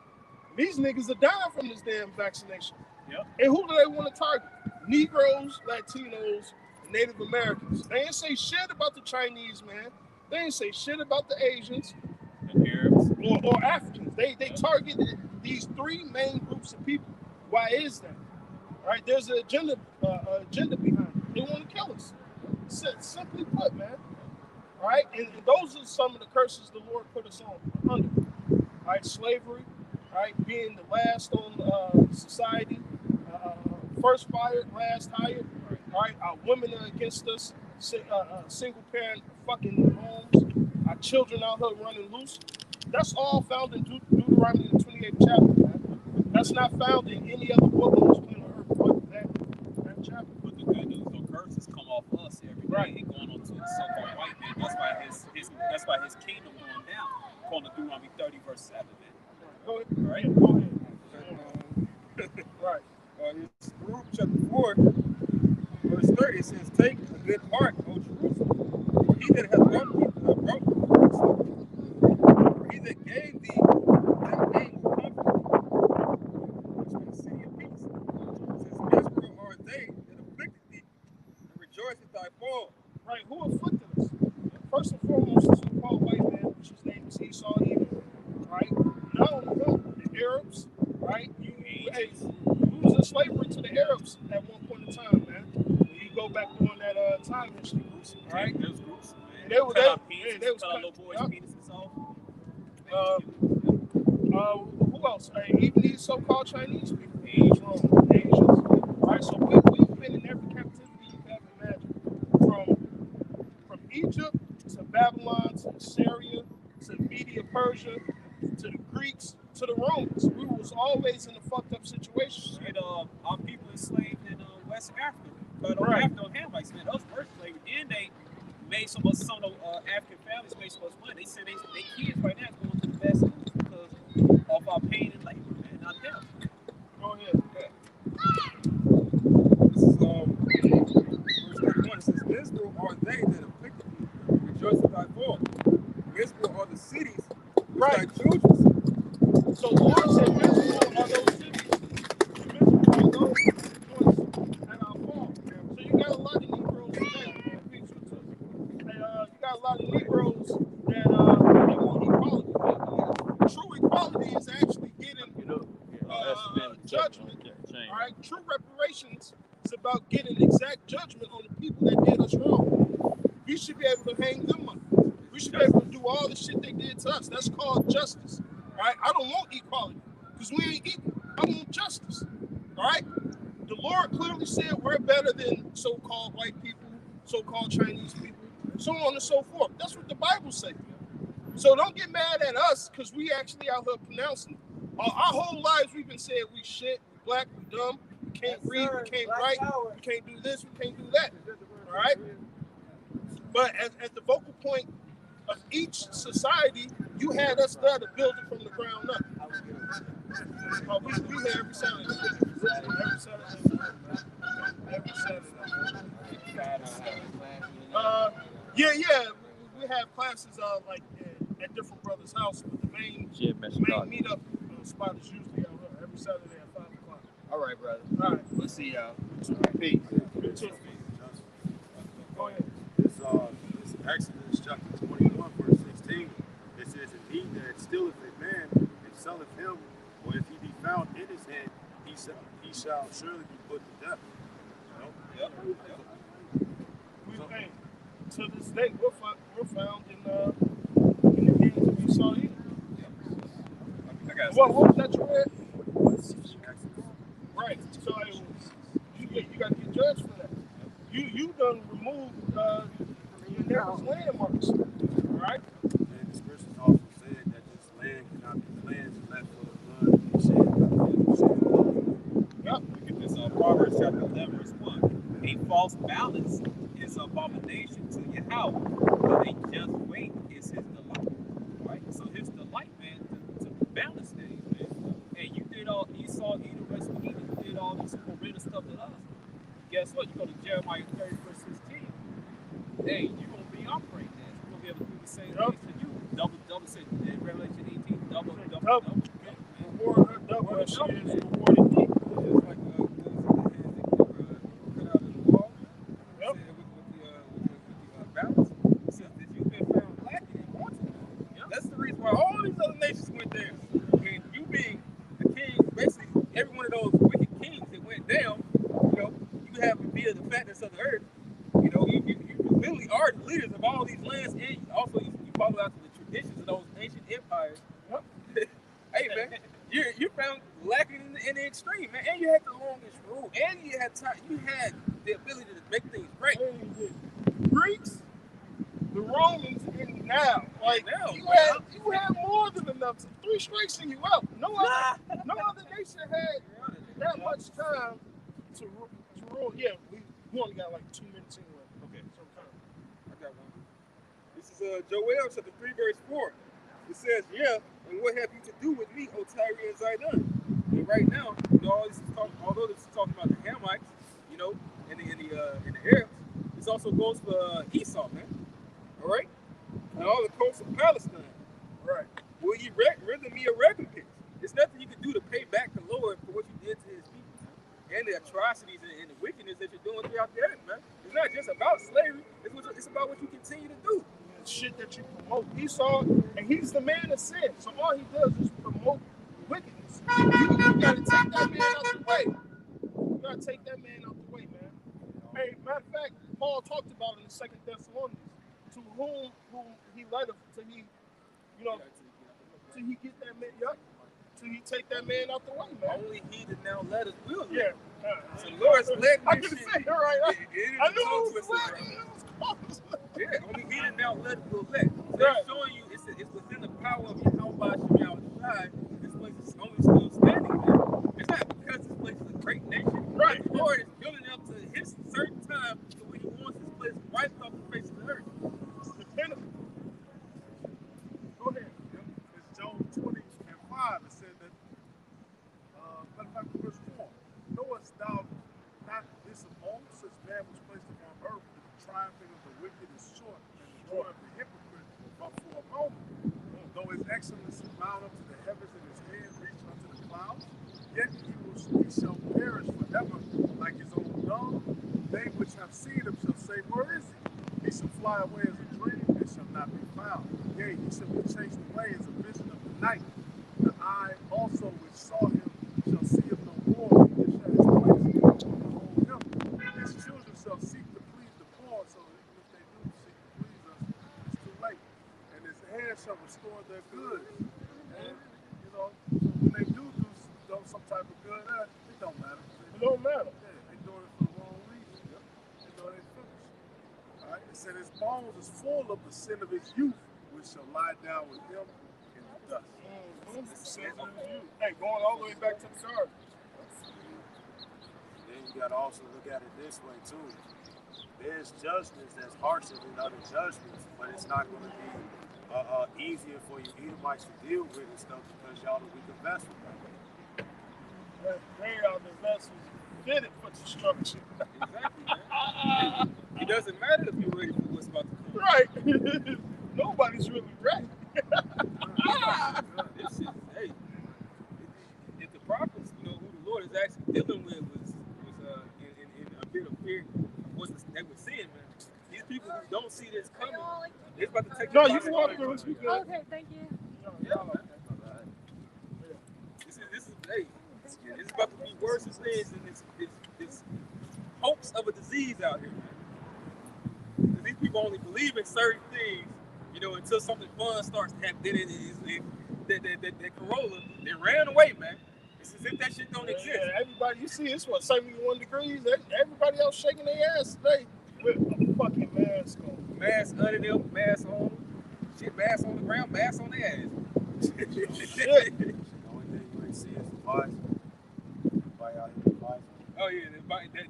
S1: These niggas are dying from this damn vaccination.
S5: Yep.
S1: And who do they want to target? Negroes, Latinos, and Native Americans. They ain't say shit about the Chinese, man. They ain't say shit about the Asians.
S5: The Arabs.
S1: Or Africans. They targeted these three main groups of people. Why is that? Right? There's an agenda behind it. They want to kill us. Simply put, man. Right? And those are some of the curses the Lord put us on under. Right? Slavery, right? Being the last on society, first fired, last hired. Right? Our women are against us. Single parent fucking homes. Our children out here running loose. That's all found in Deuteronomy, the 28th chapter, man. That's not found in any other book on this planet Earth but that chapter.
S5: But the good news, those curses come off us every day.
S1: Right.
S5: And going on to the so-called white man. That's why his kingdom going down. According to Deuteronomy 30, verse 7, man.
S1: Go ahead.
S5: Right?
S1: Yeah, go ahead. Right.
S2: It's Baruch chapter 4, verse 30. It says, "Take a good heart, O Jerusalem, for he that hath brought for he that gave thee that name will comfort thee, which is the city of peace. It says, miserable are they that afflicted thee, and rejoice at thy fall."
S1: Right. Who afflicted us? First and foremost, the so-called white man, which his name is Esau Edom. Right. Not only him, the Arabs. Right. We was in slavery to the Arabs at one point in time, man. When you go back during that time history. Right.
S5: Those groups, man.
S1: They was
S5: cut little boys'
S1: yep.
S5: penises off.
S1: Who else? Even these so-called Chinese people, Asians. Right, so we've been in every captivity you can imagine, from Egypt to Babylon to Syria to Media Persia to the Greeks to the Romans. We was always in a fucked up situation.
S5: And our people enslaved in West Africa. But
S1: Right.
S5: African Hamites, man, those were slavery. Then they made some of the African families made so much money. They said they kids right now is going to the best schools because of our pain and labor, man, not them.
S1: Go ahead.
S2: This is verse 31. It says, "Miserable are they that afflicted thee, rejoice at thy fall. Miserable are the cities which
S1: Right.
S2: thy children see."
S1: So the Lord said, miserable are those cities. Miserable are those at our fall. So you got a lot of Negroes today. Hey, you got a lot of Negroes that they want equality. True equality is actually getting judgment. All right, true reparations is about getting exact judgment on the people that did us wrong. We should be able to hang them up. We should be able to do all the shit they did to us. That's called justice. All right, I don't want equality because we ain't equal. I want justice. All right, the Lord clearly said we're better than so-called white people, so-called Chinese people, so on and so forth. That's what the Bible says. So don't get mad at us because we actually out here pronouncing. Our whole lives we've been saying we shit, we black, we dumb, we can't read, we can't write, we can't do this, we can't do that. All right? But at the vocal point of each society, you had us there to build it from the ground up. We here every Saturday. Every Saturday. Yeah. We have classes like at different brothers' house, but the main meetup spot is usually out here every Saturday at 5 o'clock.
S3: All right, brother.
S1: All right.
S3: We'll see y'all. Peace.
S1: Go ahead.
S7: This Exodus chapter 21, verse 16. It says, "And he that stealeth a man and selleth him, or if he be found in his hand, he shall surely be put to death."
S1: Hey, to this day, we're found in the hands of Esau. What was that you read? Right. So you got to get judged for that. You done removed your neighbor's landmarks, right?
S7: And the scriptures also said that this land cannot be cleansed unless for the blood be shed.
S5: Yep. Look at this Proverbs chapter 11, verse 1. A false balance is abomination to Yahweh, but a just weight is his delight. Right? So his delight, man, to balance things, man. Hey, you did all Esau, Edom, rest of Edom, you did all this horrendous stuff to us. Guess what? You go to Jeremiah 30, verse 16. Hey, you're gonna be operating that. You're gonna be able to do the same things to you. Double, say in Revelation 18, double.
S1: Reward her double as she is rewarded thee.
S2: It's like cut out of the wall.
S1: Yep.
S2: With the balance. It says that you've been found lacking in wanting. That's the reason why all these other nations went there. And you being the king, basically every one of those wicked kings that went down, you have to be the fatness of the earth. You literally are the leaders of all these lands, and also you follow after the traditions of those ancient empires. Hey man, you found lacking in the extreme, man, and you had the longest rule, and you had time, you had the ability to make things right.
S1: The Greeks, the Romans, and now, you had more than enough. 3 straight send you out. No other nation had that much time to rule. Yeah, we only got like 2 minutes anyway. Okay, sometime.
S2: I got one. This is Joel chapter 3, verse 4. It says, "Yeah, and what have you to do with me, O Tyre and Zidon?" And right now, although this is talking about the Hamites, in the Arabs, this also goes for Esau, man. All right, and all the coasts of Palestine.
S1: Right.
S2: Will you render me a recompense? There's nothing you can do to pay back the Lord for what you did to His people, and the atrocities and the wickedness that you're doing throughout the earth, man. It's not just about slavery. It's about what you continue to do.
S1: Shit that you promote. Esau, and he's the man of sin. So all he does is promote wickedness. You gotta take that man out the way. You gotta take that man out the way, man. Hey, matter of fact, Paul talked about in the 2 Thessalonians, to whom he letteth, till he get that man up, till he take that man out the way, man.
S2: Only he that now let us will.
S1: Yeah.
S2: So the Lord's letting
S1: I
S2: this
S1: can
S2: shit.
S1: say it right. I knew it was
S2: close. Yeah, only he that now let us will let. So they're showing you it's within the power of Yahweh Shem Shai. This place is only still standing there. It's not because this place is a great nation. Right. The Lord is building up to his certain time to where he wants this place wiped off the face of the earth.
S4: he shall perish forever like his own dog. They which have seen him shall say, where is he? He shall fly away as a dream and shall not be found. Yea, he shall be chased away as a vision of the night. The eye also which saw him shall see him no more. He shall his place behold him. His children shall seek to please the poor, so even if they do seek to please us, it's too late. And his hand shall restore their goods. And, you know, so when they do some type of good, it don't matter.
S1: It don't matter.
S4: Yeah, they doing it for the wrong reason. They know they finished. All right. It said his bones is full of the sin of his youth, which shall lie down with him in the dust.
S1: Hey, going all the way back to the garden.
S7: Then you got to also look at it this way too. There's judgments that's harsher than other judgments, but it's not going to be easier for you Edomites to deal with and stuff because y'all the weaker vessel.
S1: They are the vessels fitted for destruction.
S2: Exactly, man. It doesn't matter if you're ready for what's about to come.
S1: Right. Nobody's really ready.
S2: This shit, hey, if the prophets, you know, who the Lord is actually dealing with was in a bit of fear of what they were seeing, man. These people who don't see this coming, it's about to take.
S1: No, you can walk through.
S6: Okay, thank you.
S2: Yeah, man. This is hey, it's about to be worse than things, and it's hopes of a disease out here, man. These people only believe in certain things, you know, until something fun starts to happen. Then that Corolla, they ran away, man. It's as if that shit don't exist.
S1: Yeah, everybody, you see, it's what, 71 degrees? Everybody else shaking their ass today with a fucking mask on.
S2: Mask under them, mask on, shit, mask on the ground, mask on their ass.
S1: Shit.
S7: The only thing you ain't see is the Pfizer. Everybody out here with Pfizer.
S2: Oh yeah,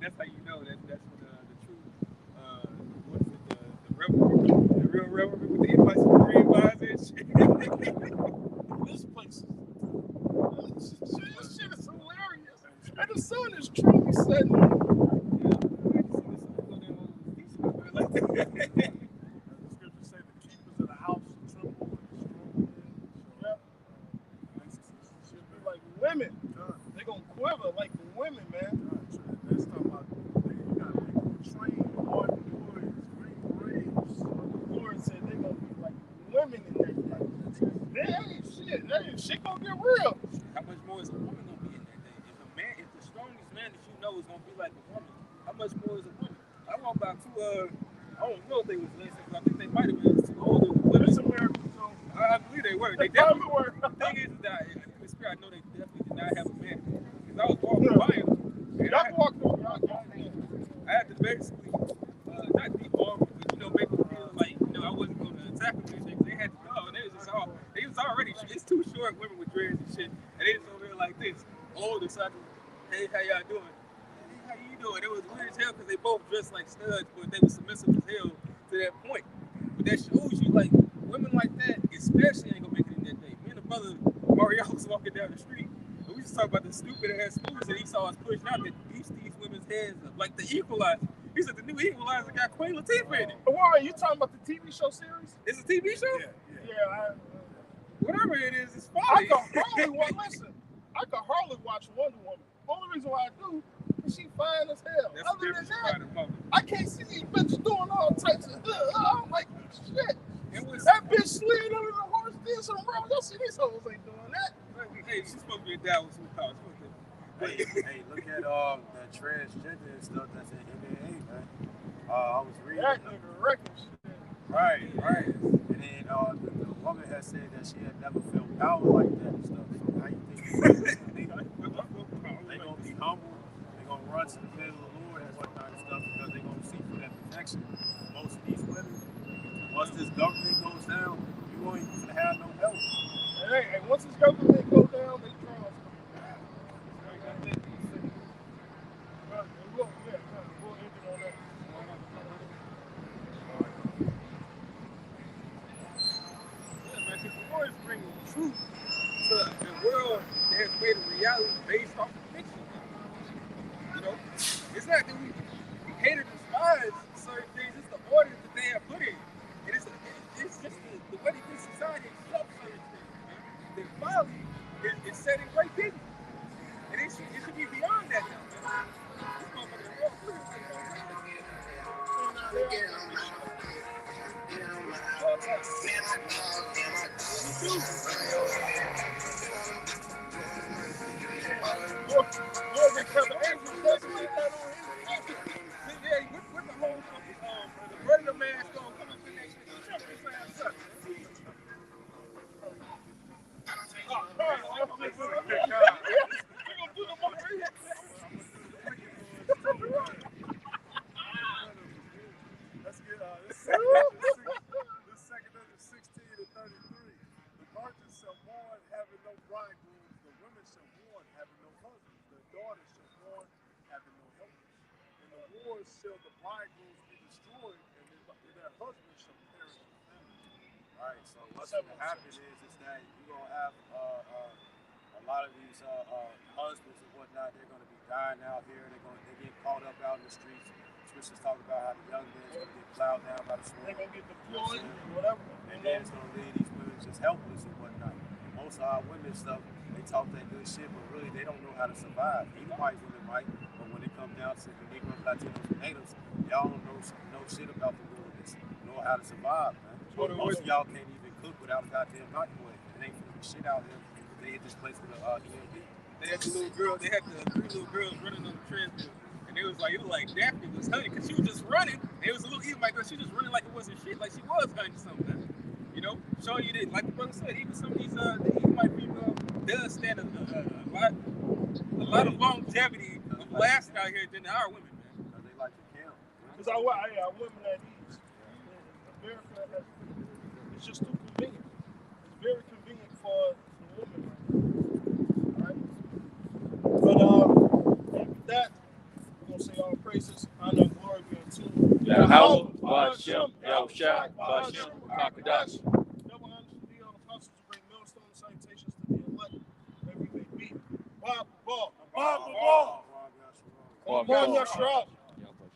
S2: that's how you know that's the true. What's it? The real revelry with the invites of the green vines and shit.
S1: This place this shit is hilarious. And the sun is truly setting.
S4: The scriptures say the keepers of the house tremble and the strong men.
S1: Should be like women. They gonna quiver like the women, man.
S4: Let's talk about you got people trained, hard boys, green braves.
S1: The Lord said they gonna be like women in that day. Shit gonna get real.
S2: How much more is a woman gonna be in that day? If the strongest man that you know is gonna be like a woman, how much more is a woman? I walked by two I don't know if they was listening, but I think they might have been two older women.
S1: It's America, so
S2: I believe they were. They definitely were. The thing is that in the spirit, I know they definitely did not have a man. Because I was walking by them, and
S1: y'all walk through.
S2: I had to basically not be armed, but you know, make them feel like I wasn't going to attack them. They had to go, and they was already. It's too short women with dreads and shit, and they just over there like this, older. So I just, hey, how y'all doing? Hey, how you doing? It was weird as hell because they both dressed like studs, but they were submissive as hell to that point. But that shows you like women like that, especially ain't gonna make it in that day. Me and the brother Mario was walking down the street. And we just talked about the stupid ass moves that he saw us pushing out that beats these women's heads up, like the Equalizer. He said the new Equalizer got Queen Latifah in it.
S1: Why are you talking about the TV show series?
S2: It's a TV show?
S1: Yeah.
S2: Whatever it is, it's
S1: I
S2: funny.
S1: could hardly watch Wonder Woman. Only reason why I do is she fine as hell.
S2: That's
S1: Other
S2: the
S1: than
S2: difference
S1: that,
S2: about the moment.
S1: I can't see these bitches doing all types of I'm like, shit.
S2: It was,
S1: That bitch slid under the horse, did some wrong. Y'all see these hoes ain't doing that.
S2: hey, she's supposed to be a dad with superpowers.
S7: Hey, look at the transgender and stuff that's in MMA, man. I was reading.
S1: That nigga wrecking shit.
S7: Right. And then the woman has said that she had never felt power like that and stuff. So how you think they gonna be humble? They gonna run to the middle of the Lord and whatnot and stuff because they gonna seek for that protection. Most of these women, once this government goes down, you won't even have no help.
S1: And once this government go down, they draw us. We'll end it on that.
S2: Because the Lord is bringing truth to a world that has made a reality based off of fiction. You know, it's not that we hate or despise certain things; it's the order that they have put in. It's just the way that this society accepts certain things. Man. The folly is setting great business, and it should be beyond
S1: Morgan Kevin Andrews doesn't get that on his.
S2: Yeah, with the whole the predator mask on coming to next week. Check this ass up.
S4: Let's get this second of the 16 to 33. The virgins shall mourn, having no bridegrooms. The women shall mourn, having no husbands. The daughters shall mourn, having no helpers. In the wars shall the bridegrooms be destroyed, and their husbands shall perish in famine.
S7: Right. So what's going to happen is that you're going to have a lot of these husbands and whatnot. They're going to be dying out here. They get caught up out in the streets. Scriptures talk about how the young men's going to get plowed down by the sword.
S1: They're going to get deployed, whatever.
S7: And then it's going to leave these women just helpless and whatnot. Most of our women stuff, they talk that good shit, but really they don't know how to survive. Even white women might, but when it comes down to the Negroes, Latinos, and natives, y'all don't know shit about the wilderness. Know how to survive, man. Most of y'all can't even cook without a goddamn microwave. It ain't finna be shit out here. They hit this place with a EMP.
S2: They had the little girl. They had the 3 little girls running on the treadmill, and it was like Daphne was hunting because she was just running. And it was a little Edomite girl. She just running like it wasn't shit, like she was hunting something. You know, showing you that, like the brother said, even some of these the Edomite people does stand a lot of longevity of lasting out here than our women, man.
S7: Because they like to kill.
S1: Because our women at ease. America, it's just too convenient. It's very convenient for the women right now. But after that, we're going to say all praises, honor, and glory be unto
S5: Yahweh, Bashem, Yahushua, Bashem, Kakadash.
S1: Double honors to the apostles to bring millstone salutations to the elect, wherever you may be. Bob Ball.
S5: Bob
S1: Yashra.
S5: Yahweh.